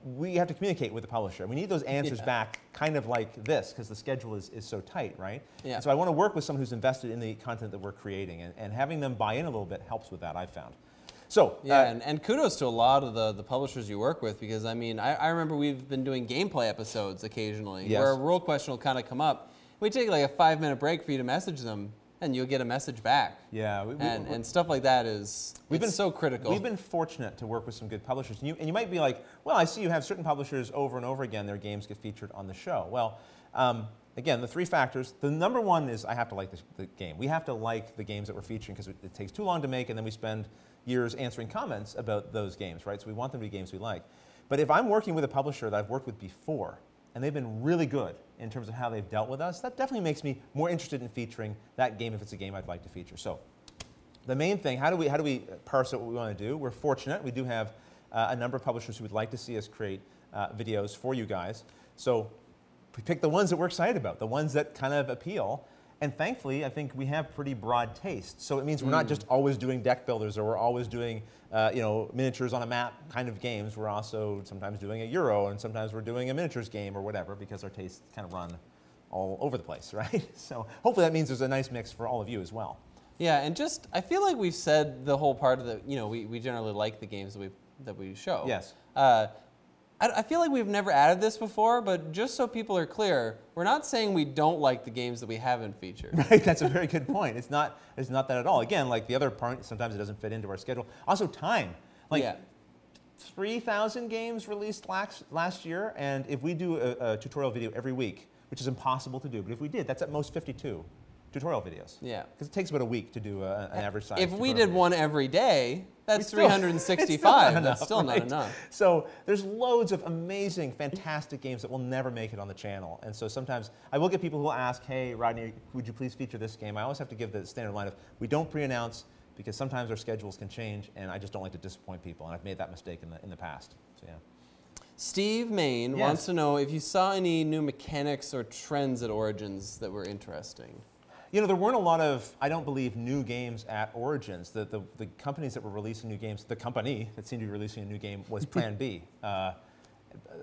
we have to communicate with the publisher. We need those answers back kind of like this because the schedule is so tight, right? Yeah. And so I want to work with someone who's invested in the content that we're creating, and having them buy in a little bit helps with that, I've found. So, yeah, and kudos to a lot of the publishers you work with, because I mean, I remember we've been doing gameplay episodes occasionally where a rule question will kind of come up. We take like a 5-minute break for you to message them, and you'll get a message back. Yeah, and stuff like that is so critical. We've been fortunate to work with some good publishers. And you might be like, well, I see you have certain publishers over and over again, their games get featured on the show. Well, again, the 3 factors. The number one is I have to like the game. We have to like the games that we're featuring because it takes too long to make, and then we spend years answering comments about those games, right? So we want them to be games we like. But if I'm working with a publisher that I've worked with before, and they've been really good in terms of how they've dealt with us, that definitely makes me more interested in featuring that game if it's a game I'd like to feature. So the main thing, how do we parse out what we want to do? We're fortunate. We do have a number of publishers who would like to see us create videos for you guys. So we pick the ones that we're excited about, the ones that kind of appeal. And thankfully, I think we have pretty broad taste. So it means we're not just always doing deck builders, or we're always doing miniatures on a map kind of games. We're also sometimes doing a Euro, and sometimes we're doing a miniatures game or whatever, because our tastes kind of run all over the place, right? So hopefully that means there's a nice mix for all of you as well. Yeah, and just, I feel like we've said the whole part of the, we generally like the games that we show. Yes. I feel like we've never added this before, but just so people are clear, we're not saying we don't like the games that we haven't featured. Right, that's a very good point. It's not that at all. Again, like the other part, sometimes it doesn't fit into our schedule. Also time. Like 3,000 games released last year, and if we do a tutorial video every week, which is impossible to do, but if we did, that's at most 52 tutorial videos. Yeah. Because it takes about a week to do an average size. If we did one every day, that's 365. That's still not enough. So there's loads of amazing, fantastic games that will never make it on the channel. And so sometimes I will get people who will ask, hey, Rodney, would you please feature this game? I always have to give the standard line of, we don't pre-announce because sometimes our schedules can change, and I just don't like to disappoint people. And I've made that mistake in the past. So yeah. Steve Main wants to know if you saw any new mechanics or trends at Origins that were interesting. You know, there weren't a lot of, I don't believe, new games at Origins. The companies that were releasing new games, the company that seemed to be releasing a new game was Plan B.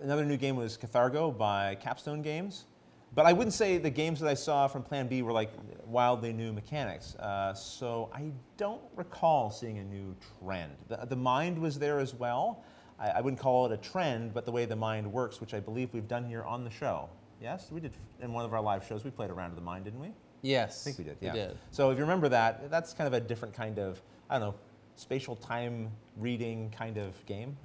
Another new game was Cathargo by Capstone Games. But I wouldn't say the games that I saw from Plan B were like wildly new mechanics. So I don't recall seeing a new trend. The mind was there as well. I wouldn't call it a trend, but the way the mind works, which I believe we've done here on the show. Yes, we did in one of our live shows. We played around with the mind, didn't we? Yes. I think we did. Yeah. We did. So if you remember that, that's kind of a different kind of, I don't know, spatial time reading kind of game.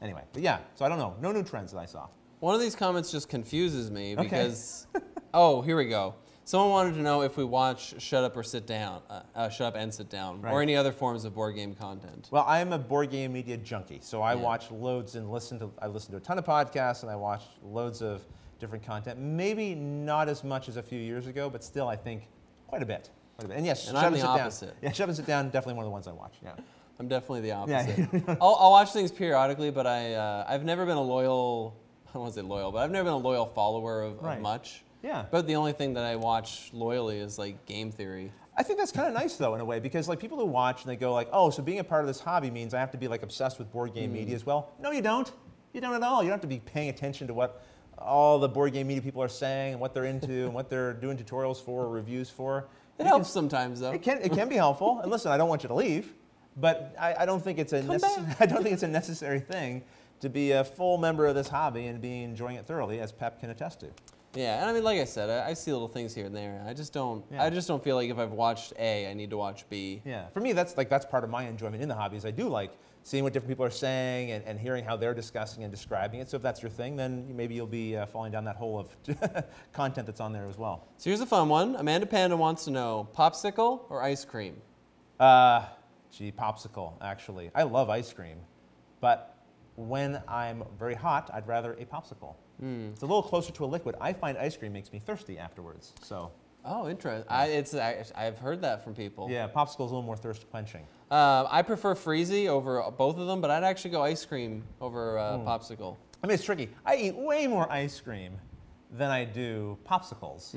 Anyway, but yeah, so I don't know. No new trends that I saw. One of these comments just confuses me because, oh, here we go. Someone wanted to know if we watch Shut Up or Sit Down, Shut Up and Sit Down, or any other forms of board game content. Well, I'm a board game media junkie, so I watch loads and I listen to a ton of podcasts, and I watch loads of different content. Maybe not as much as a few years ago, but still, I think quite a bit. And yes, Shut Up and Sit Down. Yeah, Shut Up and Sit Down, definitely one of the ones I watch. Yeah. I'm definitely the opposite. Yeah. I'll watch things periodically, but I've never been a loyal. I don't want to say loyal, but I've never been a loyal follower of much. Yeah. But the only thing that I watch loyally is like game theory. I think that's kind of nice though in a way, because like people who watch and they go like, oh, so being a part of this hobby means I have to be like obsessed with board game media as well. No, you don't. You don't at all. You don't have to be paying attention to what all the board game media people are saying and what they're into and what they're doing tutorials for or reviews for. It helps sometimes though. It can be helpful. And listen, I don't want you to leave, but I don't think it's a necessary thing to be a full member of this hobby and be enjoying it thoroughly, as Pep can attest to. Yeah, and I mean, like I said, I see little things here and there. I just don't. I just don't feel like if I've watched A, I need to watch B. Yeah, for me, that's part of my enjoyment in the hobby. Is I do like seeing what different people are saying and hearing how they're discussing and describing it. So if that's your thing, then maybe you'll be falling down that hole of content that's on there as well. So here's a fun one. Amanda Panda wants to know: popsicle or ice cream? Gee, popsicle. Actually, I love ice cream, but when I'm very hot, I'd rather a popsicle. It's a little closer to a liquid. I find ice cream makes me thirsty afterwards. So. Oh, interesting. I've heard that from people. Yeah, popsicle's a little more thirst quenching. I prefer Freezy over both of them, but I'd actually go ice cream over popsicle. I mean, it's tricky. I eat way more ice cream than I do popsicles.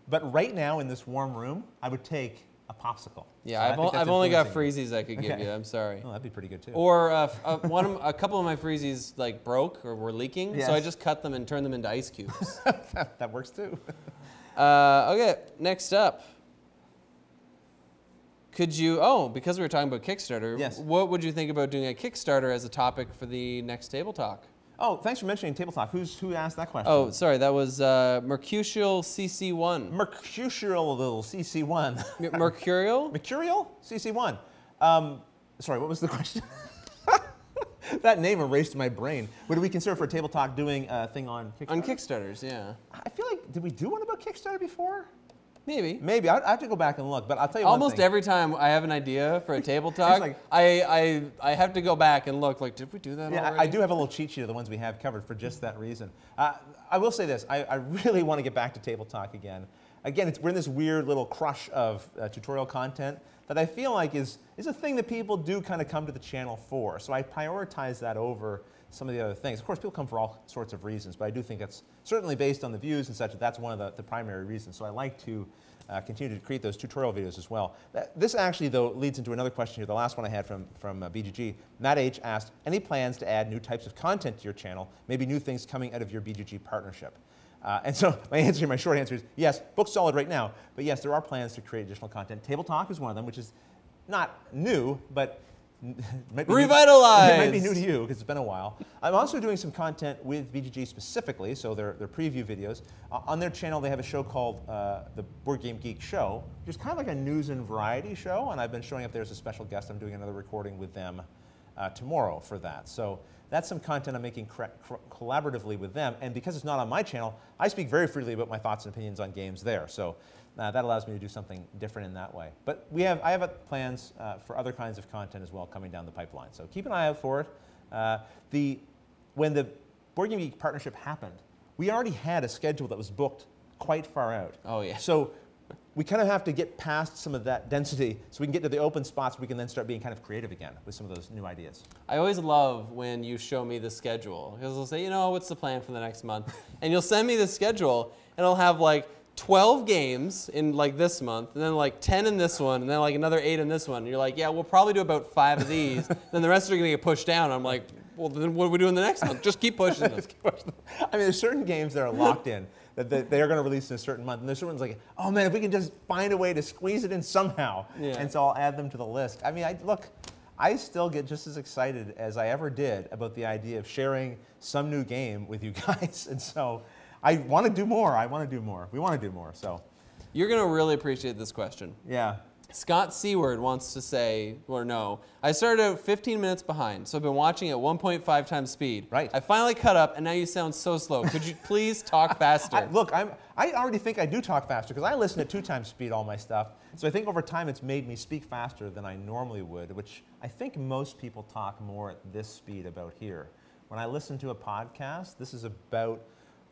But right now in this warm room, I would take a popsicle. Yeah, so I've only got Freezies I could give you. I'm sorry. Oh, that'd be pretty good too. Or a couple of my Freezies like broke or were leaking, so I just cut them and turned them into ice cubes. That works too. Okay, next up. Could you? Oh, because we were talking about Kickstarter. Yes. What would you think about doing a Kickstarter as a topic for the next Table Talk? Oh, thanks for mentioning Tabletop. Who asked that question? Oh, sorry, that was Mercutial CC1. Mercutial little CC1. Mercurial? Mercurial? CC1. Sorry, what was the question? That name erased my brain. Would we consider for a Table Talk doing a thing on Kickstarter? On Kickstarters, yeah. I feel like, did we do one about Kickstarter before? Maybe. Maybe. I have to go back and look, but I'll tell you Almost one thing. every time I have an idea for a Table Talk, like, I have to go back and look, like, did we do that already? I do have a little cheat sheet of the ones we have covered for just that reason. I will say this. I really want to get back to Table Talk again. Again, we're in this weird little crush of tutorial content that I feel like is a thing that people do kind of come to the channel for. So I prioritize that over some of the other things. Of course, people come for all sorts of reasons, but I do think that's certainly based on the views and such, that's one of the primary reasons. So I like to continue to create those tutorial videos as well. This actually, though, leads into another question here, the last one I had from BGG. Matt H. asked, any plans to add new types of content to your channel, maybe new things coming out of your BGG partnership? And so my short answer is yes, book's solid right now, but yes, there are plans to create additional content. Table Talk is one of them, which is not new, but revitalized. It might be new to you because it's been a while. I'm also doing some content with BGG specifically, so they're preview videos. On their channel, they have a show called the Board Game Geek Show, which is kind of like a news and variety show, and I've been showing up there as a special guest. I'm doing another recording with them tomorrow for that. So that's some content I'm making collaboratively with them, and because it's not on my channel, I speak very freely about my thoughts and opinions on games there. So that allows me to do something different in that way. But I have plans for other kinds of content as well coming down the pipeline. So keep an eye out for it. When the Board Game Geek partnership happened, we already had a schedule that was booked quite far out. Oh, yeah. So we kind of have to get past some of that density so we can get to the open spots. We can then start being kind of creative again with some of those new ideas. I always love when you show me the schedule, because I'll say, what's the plan for the next month? And you'll send me the schedule, and I'll have like 12 games in like this month, and then like 10 in this one, and then like another 8 in this one. And you're like, yeah, we'll probably do about 5 of these. Then the rest are gonna get pushed down. I'm like, well, then what are we doing the next month? Just keep pushing them. I mean, there's certain games that are locked in. that they are going to release in a certain month. And there's certain ones like, oh man, if we can just find a way to squeeze it in somehow. Yeah. And so I'll add them to the list. I mean, look, I still get just as excited as I ever did about the idea of sharing some new game with you guys. And so I want to do more. I want to do more. We want to do more. So you're going to really appreciate this question. Yeah. Scott Seward wants to say, or no, I started out 15 minutes behind, so I've been watching at 1.5 times speed. Right. I finally caught up, and now you sound so slow. Could you please talk faster? Look, I already think I do talk faster because I listen at 2 times speed all my stuff. So I think over time it's made me speak faster than I normally would, which I think most people talk more at this speed about here. When I listen to a podcast, this is about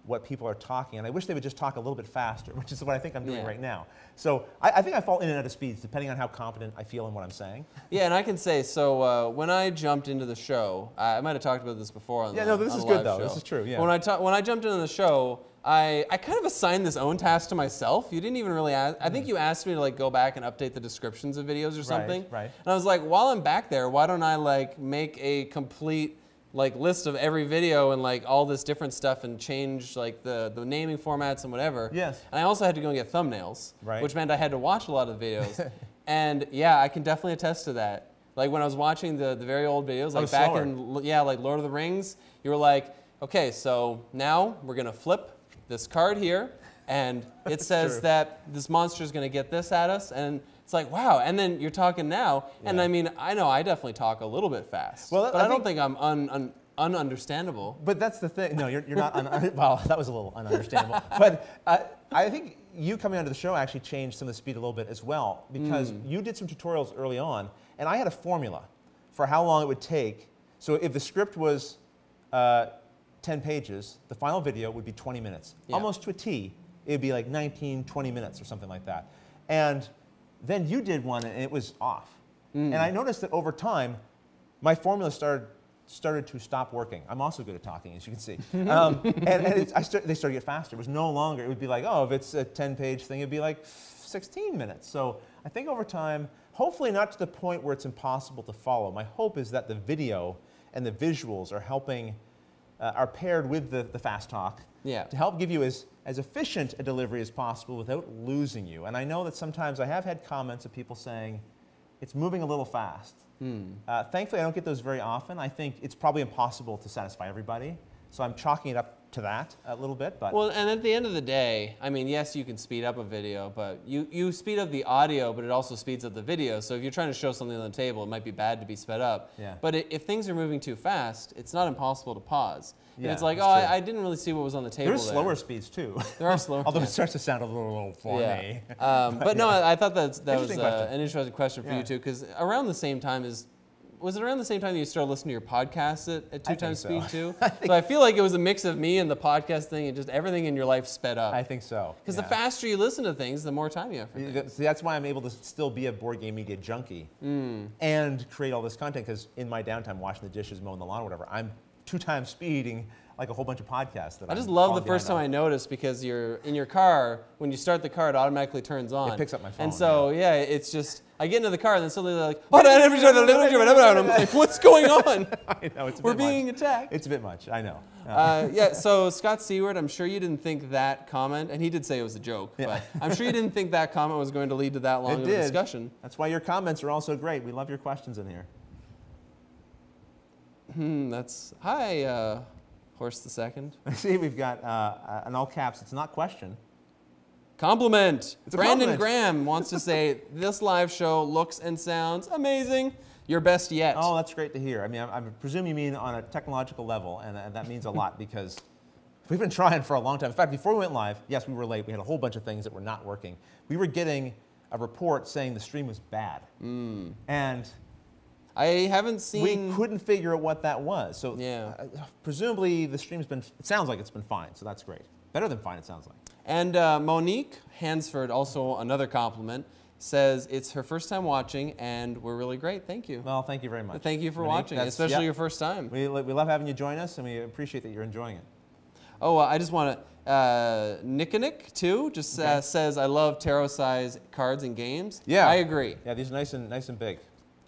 what people are talking, and I wish they would just talk a little bit faster, which is what I think I'm doing right now. So I think I fall in and out of speeds depending on how confident I feel in what I'm saying. Yeah, and I can say, so when I jumped into the show, I might have talked about this before on no, this is good though. This is true, yeah. When I jumped into the show, I kind of assigned this own task to myself. You didn't even really ask. I think you asked me to like go back and update the descriptions of videos or something. Right. And I was like, while I'm back there, why don't I like make a complete like list of every video and like all this different stuff and change like the naming formats and whatever. Yes. And I also had to go and get thumbnails, which meant I had to watch a lot of the videos. And yeah, I can definitely attest to that. Like when I was watching the very old videos, like back in like Lord of the Rings, you were like, okay, so now we're gonna flip this card here, and it says that this monster is gonna get this at us, and it's like, wow, and then you're talking now, and I mean, I know I definitely talk a little bit fast, but I don't think I'm ununderstandable. But that's the thing. No, you're not, well, that was a little ununderstandable. But I think you coming onto the show actually changed some of the speed a little bit as well, because you did some tutorials early on, and I had a formula for how long it would take. So if the script was 10 pages, the final video would be 20 minutes. Almost to a T, it would be like 19, 20 minutes or something like that. And then you did one, and it was off. And I noticed that over time, my formula started to stop working. I'm also good at talking, as you can see. They started to get faster. It was no longer, it would be like, oh, if it's a 10-page thing, it'd be like 16 minutes. So I think over time, hopefully not to the point where it's impossible to follow. My hope is that the video and the visuals are helping, are paired with the fast talk to help give you as efficient a delivery as possible without losing you. And I know that sometimes I have had comments of people saying, it's moving a little fast. Thankfully, I don't get those very often. I think it's probably impossible to satisfy everybody. So I'm chalking it up to that a little bit. But well, and at the end of the day, I mean, yes, you can speed up a video, but you speed up the audio, but it also speeds up the video. So if you're trying to show something on the table, it might be bad to be sped up. But if things are moving too fast, it's not impossible to pause. And it's like, oh, I didn't really see what was on the table. There's slower speeds too. There are slower. Although it starts to sound a little for me. But no, I thought that was an interesting question for you too, because around the same time was it around the same time that you started listening to your podcast at 2 times speed too? So I feel like it was a mix of me and the podcast thing and just everything in your life sped up. I think so. Because the faster you listen to things, the more time you have for things. See, that's why I'm able to still be a board game media junkie and create all this content, because in my downtime, washing the dishes, mowing the lawn, whatever, I'm 2 times speeding like a whole bunch of podcasts. I just love the first time I noticed, because you're in your car, when you start the car, it automatically turns on. It picks up my phone. And so, it's just, I get into the car, and then suddenly they're like, oh, I'm like, what's going on? I know, it's a bit We're being attacked. It's a bit much, I know. So Scott Seward, I'm sure you didn't think that comment, and he did say it was a joke, but I'm sure you didn't think that comment was going to lead to that long of a discussion. That's why your comments are also great. We love your questions in here. Hi, Horse the Second. See, we've got in all caps, it's not question. Compliment. It's a Brandon compliment. Graham wants to say, this live show looks and sounds amazing. Your best yet. Oh, that's great to hear. I mean, I presume you mean on a technological level, and that means a lot, because we've been trying for a long time. In fact, before we went live, yes, we were late. We had a whole bunch of things that were not working. We were getting a report saying the stream was bad. And I haven't seen... We couldn't figure out what that was. So presumably the stream's been, it sounds like it's been fine, so that's great. Better than fine, it sounds like. And Monique Hansford, also another compliment, says it's her first time watching, and we're really great. Thank you. Well, thank you very much. Thank you for Monique, watching, especially your first time. We love having you join us, and we appreciate that you're enjoying it. Oh, I just want to, Nick too, just says, I love tarot size cards and games. Yeah. I agree. Yeah, these are nice and big.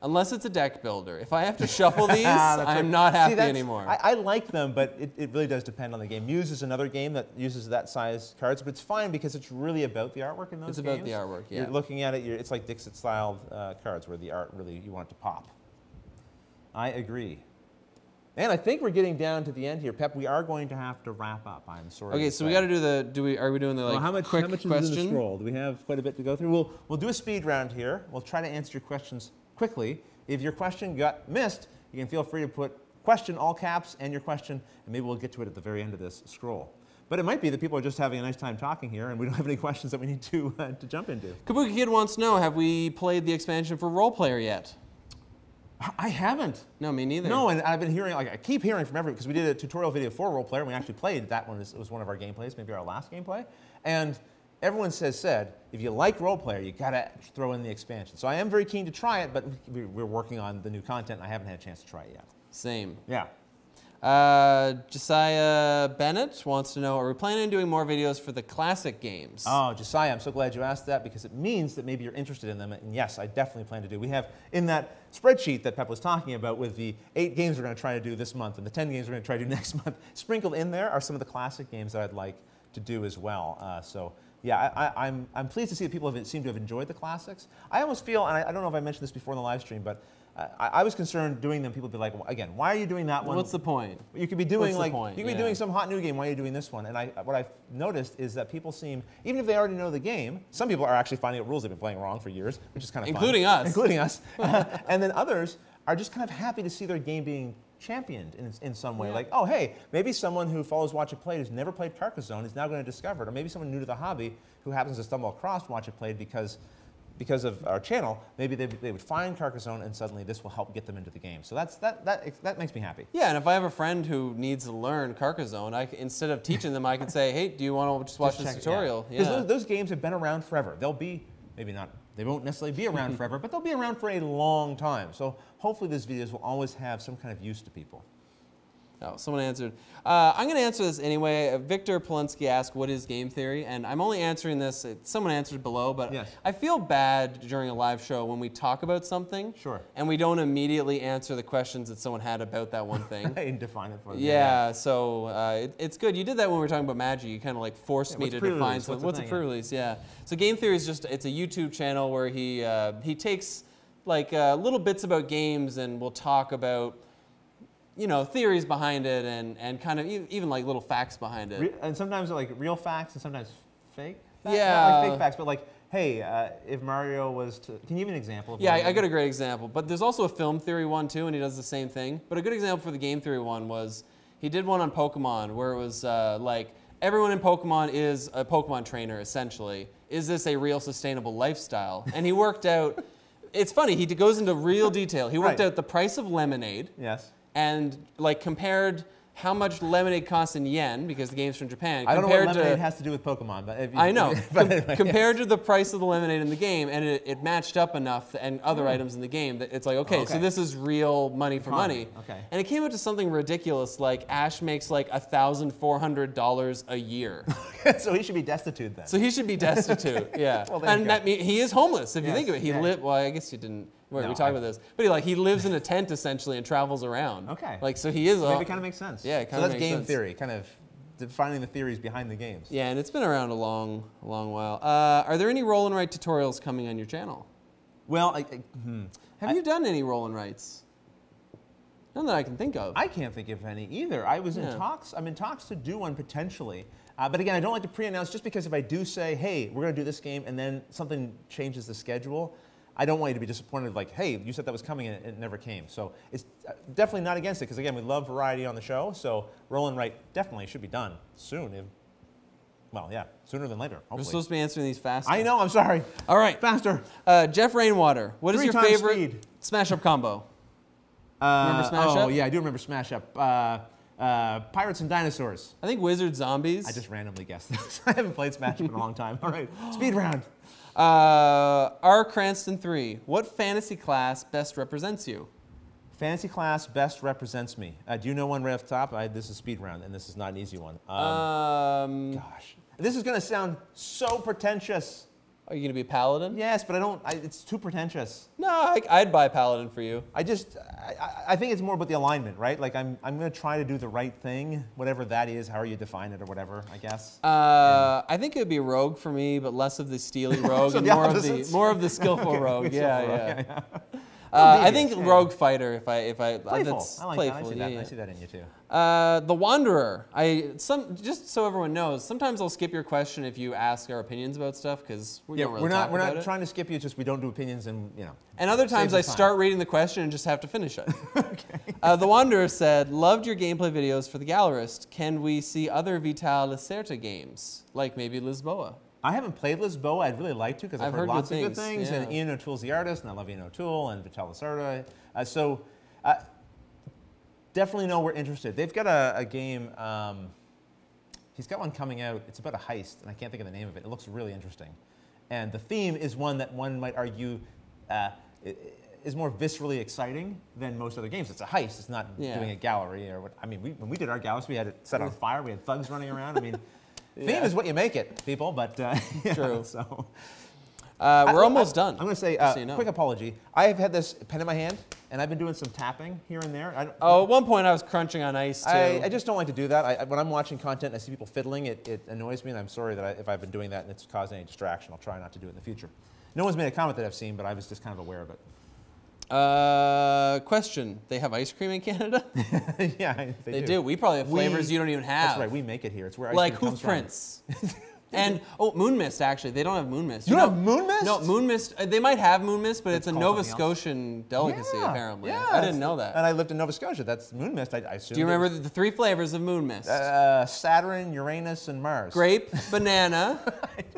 Unless it's a deck builder. If I have to shuffle these, I'm not happy anymore. I like them, but it really does depend on the game. Muse is another game that uses that size cards, but it's fine because it's really about the artwork in those games. It's about the artwork, yeah. You're looking at it, it's like Dixit-styled cards where the art really, you want it to pop. I agree. And I think we're getting down to the end here. Pep, we are going to have to wrap up. I'm sorry. Okay, so we got to do the, are we doing the like quick question? Is in the scroll? Do we have quite a bit to go through? We'll do a speed round here. We'll try to answer your questions quickly. If your question got missed, you can feel free to put question, all caps, and your question, and maybe we'll get to it at the very end of this scroll. But it might be that people are just having a nice time talking here, and we don't have any questions that we need to jump into. Kabuki Kid wants to know, have we played the expansion for Role Player yet? I haven't. No, me neither. No, and I've been hearing, like, I keep hearing from everyone, because we did a tutorial video for Role Player, and we actually played that one. It was one of our gameplays, maybe our last gameplay. And everyone said, if you like Role Player, you gotta throw in the expansion. So I am very keen to try it, but we're working on the new content, and I haven't had a chance to try it yet. Same. Yeah. Josiah Bennett wants to know, are we planning on doing more videos for the classic games? Oh, Josiah, I'm so glad you asked that because it means that maybe you're interested in them. And yes, I definitely plan to do. We have in that spreadsheet that Pep was talking about with the 8 games we're going to try to do this month and the 10 games we're going to try to do next month, sprinkled in there are some of the classic games that I'd like to do as well. So yeah, I'm pleased to see that people seem to have enjoyed the classics. I almost feel, and I don't know if I mentioned this before in the live stream, but I was concerned doing them. People would be like, well, again, why are you doing that one? What's the point? You could be doing be doing some hot new game. Why are you doing this one? And what I've noticed is that people seem, even if they already know the game, some people are actually finding out rules they've been playing wrong for years, which is kind of including fun. us. Including us. And then others are just kind of happy to see their game being championed in some way. Yeah. Like, oh, hey, maybe someone who follows Watch It Played who's never played Carcassonne is now going to discover it. Or maybe someone new to the hobby who happens to stumble across Watch It Played because of our channel, maybe they would find Carcassonne and suddenly this will help get them into the game. So that makes me happy. Yeah, and if I have a friend who needs to learn Carcassonne, instead of teaching them, I can say, hey, do you want to just watch this tutorial? Because those games have been around forever. They'll be, maybe not, they won't necessarily be around forever, but they'll be around for a long time. So hopefully these videos will always have some kind of use to people. Oh, someone answered. I'm going to answer this anyway. Victor Polinsky asked, what is game theory? And I'm only answering this, someone answered below, but yes. I feel bad during a live show when we talk about something and we don't immediately answer the questions that someone had about that one thing. And define it for them. Yeah, so it's good. You did that when we were talking about Magic. You kind of like forced me to define something. What's a pre-release? Yeah. So game theory is just, it's a YouTube channel where he takes like little bits about games and we'll talk about theories behind it and kind of even like little facts behind it. And sometimes like real facts and sometimes fake facts? Yeah. Not like fake facts, but like, hey, if Mario was to... Can you give me an example? Of I got a great example. But there's also a film theory one too, and he does the same thing. But a good example for the game theory one was, he did one on Pokemon where it was like, everyone in Pokemon is a Pokemon trainer, essentially. Is this a real sustainable lifestyle? And he worked out... It's funny, he goes into real detail. He worked out the price of lemonade. Yes. And like compared how much lemonade costs in yen, because the game's from Japan. I don't know what lemonade has to do with Pokemon, but if you, I know. But anyway, compared to the price of the lemonade in the game, and it matched up enough and other items in the game that it's like, okay, so this is real money for money. Okay. And it came up to something ridiculous, like Ash makes like $1,400 a year. So he should be destitute then. So he should be destitute, yeah. Well, and that he is homeless if you think of it. He lived. Well, I guess you didn't. We talked about this, but he lives in a tent essentially and travels around. Okay. Like so he is. Maybe it kind of makes sense. Yeah, it kind of makes sense. So that's game theory, kind of defining the theories behind the games. Yeah, and it's been around a long while. Are there any roll and write tutorials coming on your channel? Well, have you done any roll and writes? None that I can think of. I can't think of any either. I was in talks. I'm in talks to do one potentially. But again, I don't like to pre-announce just because if I do say, hey, we're going to do this game, and then something changes the schedule, I don't want you to be disappointed, like, hey, you said that was coming and it never came. So it's definitely not against it, because again, we love variety on the show, so roll and write definitely should be done soon. Well, yeah, sooner than later, hopefully. We're supposed to be answering these faster. I know, I'm sorry. All right. Faster. Jeff Rainwater, what is your favorite Smash Up combo? Remember Smash Up? Oh, yeah, I do remember Smash Up. Pirates and Dinosaurs. I think Wizard Zombies. I just randomly guessed those. I haven't played Smash Up in a long time. All right, speed round. R. Cranston 3, what fantasy class best represents you? Fantasy class best represents me. Do you know one right off the top? This is speed round, and this is not an easy one. Gosh. This is going to sound so pretentious. Are you going to be a paladin? Yes, but it's too pretentious. No, I'd buy paladin for you. I think it's more about the alignment, right? Like I'm going to try to do the right thing, whatever that is, however you define it or whatever, I guess. I think it would be rogue for me, but less of the steely rogue So and more of the skillful Okay, rogue. Yeah. Well, I think rogue fighter. If I playful. that's I like playful. that. I see that. Yeah. I see that in you too. The Wanderer. Just so everyone knows, sometimes I'll skip your question if you ask our opinions about stuff because we don't really talk we're about not it. trying to skip you. It's just we don't do opinions and And other times I start reading the question and just have to finish it. The Wanderer said, "Loved your gameplay videos for the Gallerist. Can we see other Vital Lacerda games, like maybe Lisboa?" I haven't played Lisboa. I'd really like to because I've heard lots of good things. Yeah. And Ian O'Toole's the artist, and I love Ian O'Toole and Vital Lacerda. Definitely know we're interested. They've got a game. He's got one coming out. It's about a heist, and I can't think of the name of it. It looks really interesting. And the theme is one that one might argue is more viscerally exciting than most other games. It's a heist. It's not doing a gallery or what. I mean, when we did our galleries, we had it set on fire. We had thugs running around. I mean. Theme is what you make it, people, but True. So we're almost done. I'm going to say, quick apology. I have had this pen in my hand, and I've been doing some tapping here and there. At one point I was crunching on ice, too. I just don't like to do that. When I'm watching content and I see people fiddling, it annoys me, and I'm sorry that if I've been doing that and it's caused any distraction, I'll try not to do it in the future. No one's made a comment that I've seen, but I was just kind of aware of it. Question. They have ice cream in Canada? Yeah, they do. We probably have flavors you don't even have. That's right. We make it here. It's where ice like cream comes hoof prints. And Moon Mist, actually. They don't have Moon Mist. You don't have Moon Mist? No, Moon Mist. They might have Moon Mist, but it's a Nova Scotian delicacy, apparently. Yeah, I didn't know that. And I lived in Nova Scotia. That's Moon Mist, I assume. Do you remember the 3 flavors of Moon Mist? Saturn, Uranus, and Mars. Grape, banana,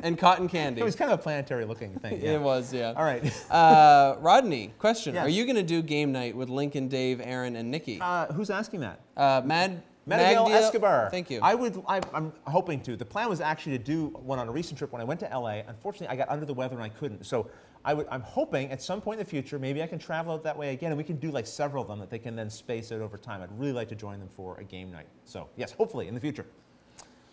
and cotton candy. It was kind of a planetary looking thing. Yeah. It was, yeah. All right. Rodney, question. Yes. Are you going to do game night with Lincoln, Dave, Aaron, and Nikki? Who's asking that? Magdiel Escobar. Thank you. I'm hoping to. The plan was actually to do one on a recent trip when I went to LA. Unfortunately, I got under the weather and I couldn't. So I'm hoping at some point in the future, maybe I can travel out that way again and we can do like several of them that they can then space out over time. I'd really like to join them for a game night. So yes, hopefully in the future.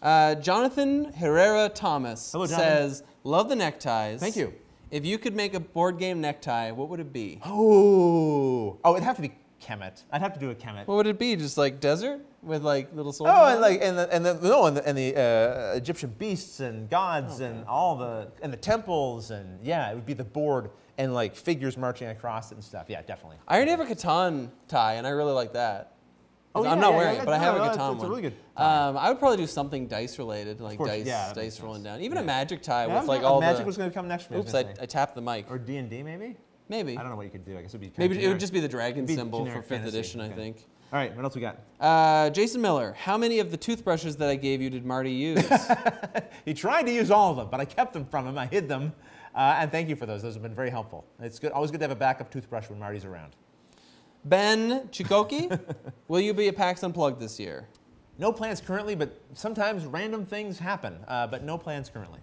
Jonathan Herrera Thomas says, love the neckties. Thank you. If you could make a board game necktie, what would it be? Oh, it'd have to be Kemet. I'd have to do a Kemet. What would it be? Just like desert with like little soldiers? Oh, and the Egyptian beasts and gods and all the temples and yeah, it would be the board and like figures marching across it and stuff. Yeah, definitely. I already have a Catan tie and I really like that. Oh, I'm not wearing it, but I have a Catan one. It's a really good. I would probably do something dice related, like dice rolling down. Even a magic tie with like all magic was going to come next for me. Oops, I tapped the mic. Or D&D maybe. Maybe. I don't know what you could do. I guess it'd be maybe it would just be the dragon symbol for 5th fantasy. edition, I think. All right, what else we got? Jason Miller, how many of the toothbrushes that I gave you did Marty use? He tried to use all of them, but I kept them from him. I hid them, and thank you for those. Those have been very helpful. It's good. Always good to have a backup toothbrush when Marty's around. Ben Chikoki, will you be at PAX Unplugged this year? No plans currently, but sometimes random things happen. But no plans currently.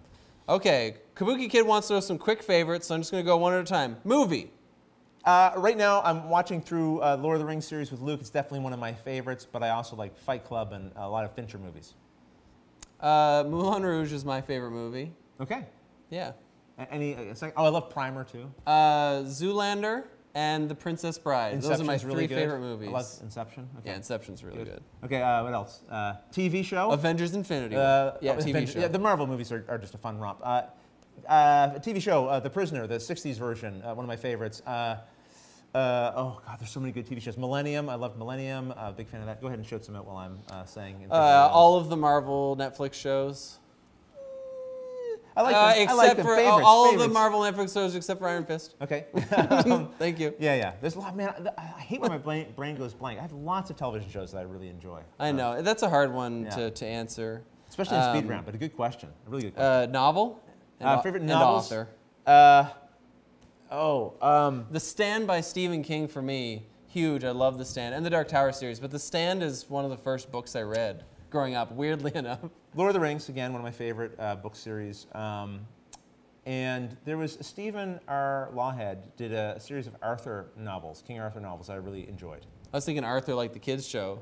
Okay, Kabuki Kid wants to know some quick favorites, so I'm just going to go one at a time. Movie. Right now, I'm watching through Lord of the Rings series with Luke. It's definitely one of my favorites, but I also like Fight Club and a lot of Fincher movies. Moulin Rouge is my favorite movie. Okay. Yeah. I love Primer too. Zoolander and The Princess Bride. Those are my really 3 favorite movies. I love Inception. Okay. Yeah, Inception's really good. Okay, what else? TV show? Avengers Infinity War. Yeah, TV show. Yeah, the Marvel movies are just a fun romp. TV show, The Prisoner, the 60s version, one of my favorites. Oh, God, there's so many good TV shows. Millennium, I loved Millennium. Big fan of that. Go ahead and shout some out while I'm saying. All of the Marvel Netflix shows. I like them. Favorites, all of the Marvel Netflix shows except for Iron Fist. Okay. Thank you. Yeah. There's a lot, man. I hate when my brain goes blank. I have lots of television shows that I really enjoy. I know. That's a hard one to answer. Especially in speed round, but a good question. A really good question. Novel? Favorite novels? And author. The Stand by Stephen King for me, huge. I love The Stand and the Dark Tower series, but The Stand is one of the first books I read growing up, weirdly enough. Lord of the Rings, again, one of my favorite book series. And there was Stephen R. Lawhead did a series of Arthur novels, King Arthur novels I really enjoyed. I was thinking Arthur like the kids show.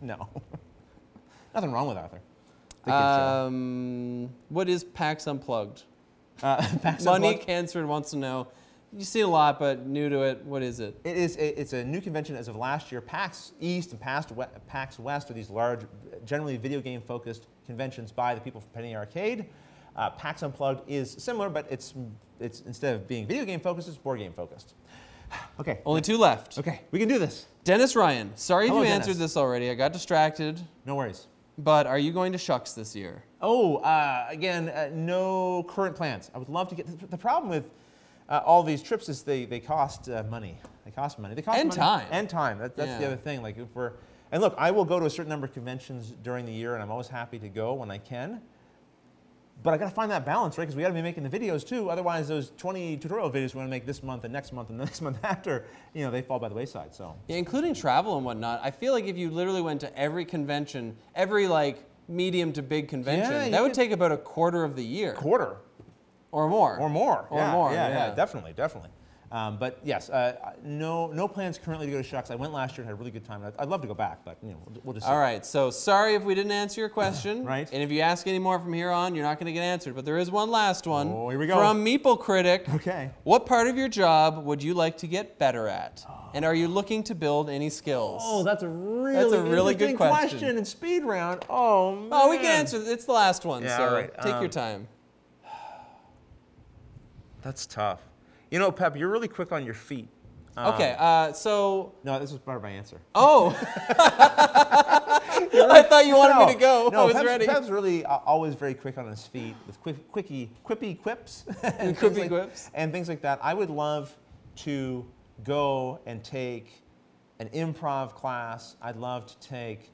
No. Nothing wrong with Arthur. What is PAX Unplugged? PAX Monique Unplugged. Hansford wants to know. You see a lot, but new to it. What is it? It's a new convention as of last year. PAX East and PAX West are these large, generally video game focused conventions by the people from Penny Arcade. PAX Unplugged is similar, but it's instead of being video game focused, it's board game focused. Okay. Only 2 left. Okay, we can do this. Dennis Ryan. Sorry if Hello, you Dennis. answered this already. I got distracted. No worries. But are you going to Shucks this year? Oh, again, no current plans. I would love to get. The problem with all these trips is they cost money. They cost money. They cost and money. time. And time. That's the other thing. Like and look, I will go to a certain number of conventions during the year, and I'm always happy to go when I can. But I got to find that balance, right? Because we got to be making the videos too. Otherwise, those 20 tutorial videos we want to make this month and the next month after, they fall by the wayside. So yeah, including travel and whatnot. I feel like if you literally went to every convention, every like medium to big convention, that would take about a quarter of the year. Quarter. Or more. Or more. Or more. Yeah, definitely. But yes, no plans currently to go to Shucks. I went last year and had a really good time. I'd love to go back, but we'll just see. All right, so sorry if we didn't answer your question. Right. And if you ask any more from here on, you're not going to get answered. But there is one last one. Oh, here we go. From Meeple Critic. Okay. What part of your job would you like to get better at? And are you looking to build any skills? Oh, that's a really good question. And speed round. Oh, man. Oh, we can answer. It's the last one, Yeah, so all right. take your time. That's tough. Pep, you're really quick on your feet. Okay, so... No, this was part of my answer. Oh! I thought you wanted me to go. No, I was ready. Pep's really always very quick on his feet with quippy quips. And quippy quips. And things like that. I would love to go and take an improv class. I'd love to take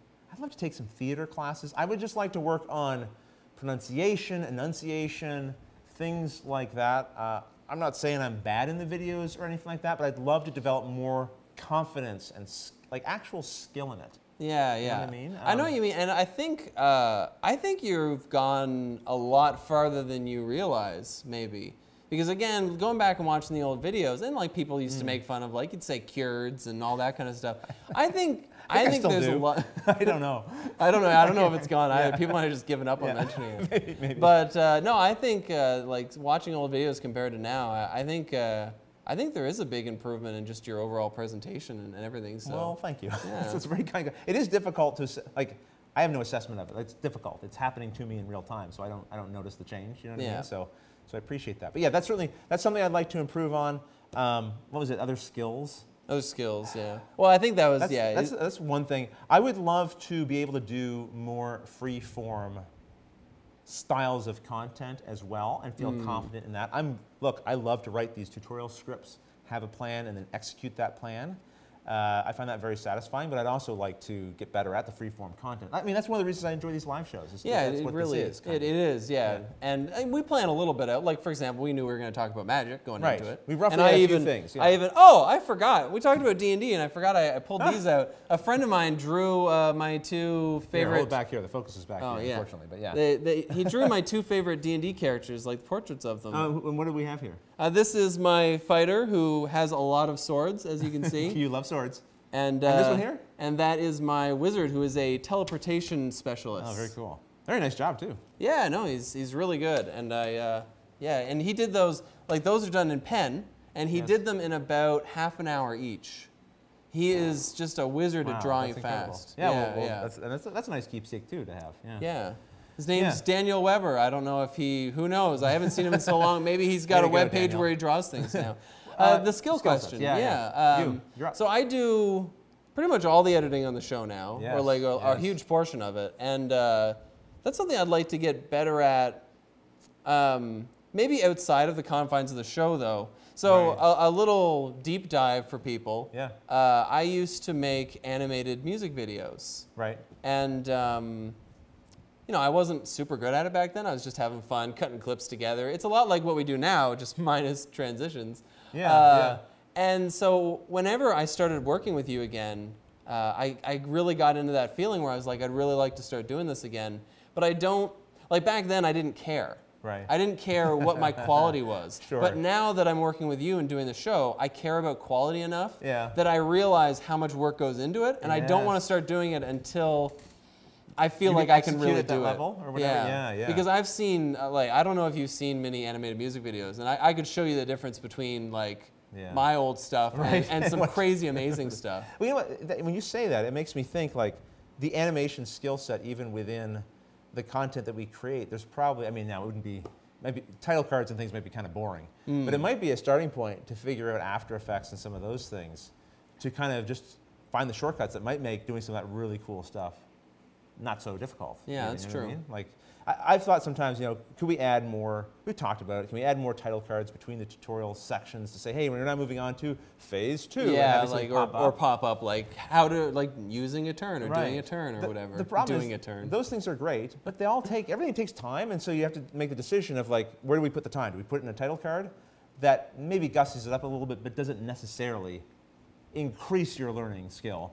some theater classes. I would just like to work on pronunciation, enunciation, things like that. I'm not saying I'm bad in the videos or anything like that, but I'd love to develop more confidence and like actual skill in it. Yeah, yeah. You know what I mean? I know what you mean, and I think you've gone a lot farther than you realize, maybe. Because again, going back and watching the old videos, and like people used to make fun of, like you'd say curds and all that kind of stuff. I think there's a lot. I don't know. I don't know if it's gone. People might have just given up on mentioning it. Maybe. But no, I think like watching old videos compared to now, I think there is a big improvement in just your overall presentation and everything. So. Well, thank you. Yeah. It's very kind of. It is difficult to like. I have no assessment of it. It's difficult. It's happening to me in real time, so I don't notice the change. You know what I mean? So I appreciate that. But yeah, that's something I'd like to improve on. What was it? Other skills. Other skills, yeah. Well, I think that was That's one thing. I would love to be able to do more free-form styles of content as well and feel confident in that. Look, I love to write these tutorial scripts, have a plan, and then execute that plan. I find that very satisfying, but I'd also like to get better at the free-form content. I mean, that's one of the reasons I enjoy these live shows. That's what really this is. It is, yeah. And we plan a little bit out. Like, for example, we knew we were going to talk about Magic going into it. We roughly had a few things. Yeah. I forgot. We talked about D&D, and I forgot I pulled these out. A friend of mine drew my 2 favorite... Here, hold it back here. The focus is back here, unfortunately, but yeah. He drew my 2 favorite D&D characters, like portraits of them. And what do we have here? This is my fighter, who has a lot of swords, as you can see. You love swords. And this one here? And that is my wizard, who is a teleportation specialist. Oh, very cool. Very nice job, too. Yeah, no, he's really good. And and he did those, like those are done in pen, and he did them in about half an hour each. He is just a wizard at drawing fast. Yeah, that's a nice keepsake, too, to have. Yeah. His name's Daniel Weber. I don't know if who knows? I haven't seen him in so long. Maybe he's got a web page where he draws things now. The skill question. So I do pretty much all the editing on the show now, or like a huge portion of it. And that's something I'd like to get better at, maybe outside of the confines of the show, though. So a little deep dive for people. Yeah. I used to make animated music videos. Right. And I wasn't super good at it back then. I was just having fun, cutting clips together. It's a lot like what we do now, just minus transitions. And so whenever I started working with you again, I really got into that feeling where I was like, I'd really like to start doing this again. But I don't, like back then I didn't care. Right. I didn't care what my quality was. Sure. But now that I'm working with you and doing the show, I care about quality enough that I realize how much work goes into it, and I don't want to start doing it until I feel you like I can really at that do level or whatever. Yeah. Because I've seen, like, I don't know if you've seen many animated music videos, and I could show you the difference between, like, my old stuff and some crazy amazing stuff. Well, you know what, when you say that, it makes me think, like, the animation skill set, even within the content that we create, there's probably, I mean, now it wouldn't be, maybe title cards and things might be kind of boring, but it might be a starting point to figure out After Effects and some of those things to kind of just find the shortcuts that might make doing some of that really cool stuff not so difficult. Yeah, that's true. I mean? Like, I've thought sometimes, could we add more, we've talked about it, can we add more title cards between the tutorial sections to say, hey, we're now moving on to phase 2. Yeah, like, or pop up, like, how to, like, using a turn or doing a turn or whatever. The problem doing is, a turn. Those things are great, but they all take, everything takes time, and so you have to make the decision of, like, where do we put the time? Do we put it in a title card that maybe gussies it up a little bit, but doesn't necessarily increase your learning skill?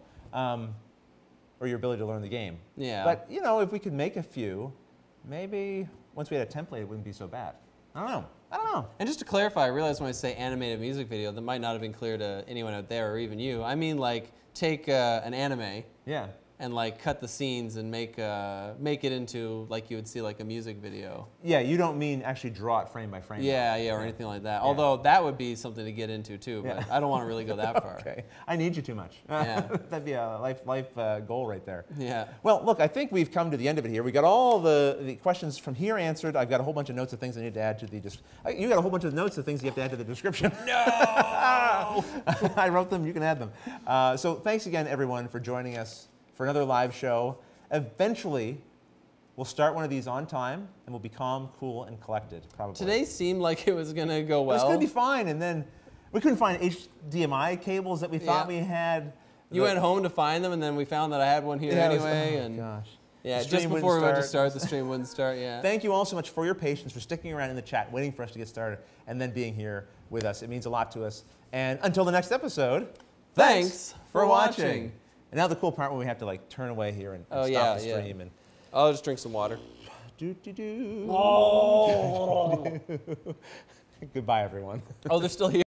Or your ability to learn the game. Yeah. But, if we could make a few, maybe once we had a template, it wouldn't be so bad. I don't know. And just to clarify, I realize when I say animated music video, that might not have been clear to anyone out there or even you. I mean, like, take an anime. Yeah. And, like, cut the scenes and make it into, like, you would see, like, a music video. Yeah, you don't mean actually draw it frame by frame. Yeah, or anything like that. Yeah. Although that would be something to get into too, but I don't want to really go that far. Okay, I need you too much. Yeah. That'd be a life goal right there. Yeah. Well, look, I think we've come to the end of it here. We got all the questions from here answered. I've got a whole bunch of notes of things I need to add to the you got a whole bunch of notes of things you have to add to the description. No! I wrote them, you can add them. So thanks again, everyone, for joining us for another live show. Eventually, we'll start one of these on time, and we'll be calm, cool, and collected, probably. Today seemed like it was going to go well. It was going to be fine, and then we couldn't find HDMI cables that we thought we had. You went home to find them, and then we found that I had one here anyway. Gosh. Yeah, just before we went to start, the stream wouldn't start, Thank you all so much for your patience, for sticking around in the chat, waiting for us to get started, and then being here with us. It means a lot to us. And until the next episode, thanks for watching. And now the cool part when we have to, like, turn away here and stop the stream. And I'll just drink some water. Goodbye, everyone. Oh, they're still here.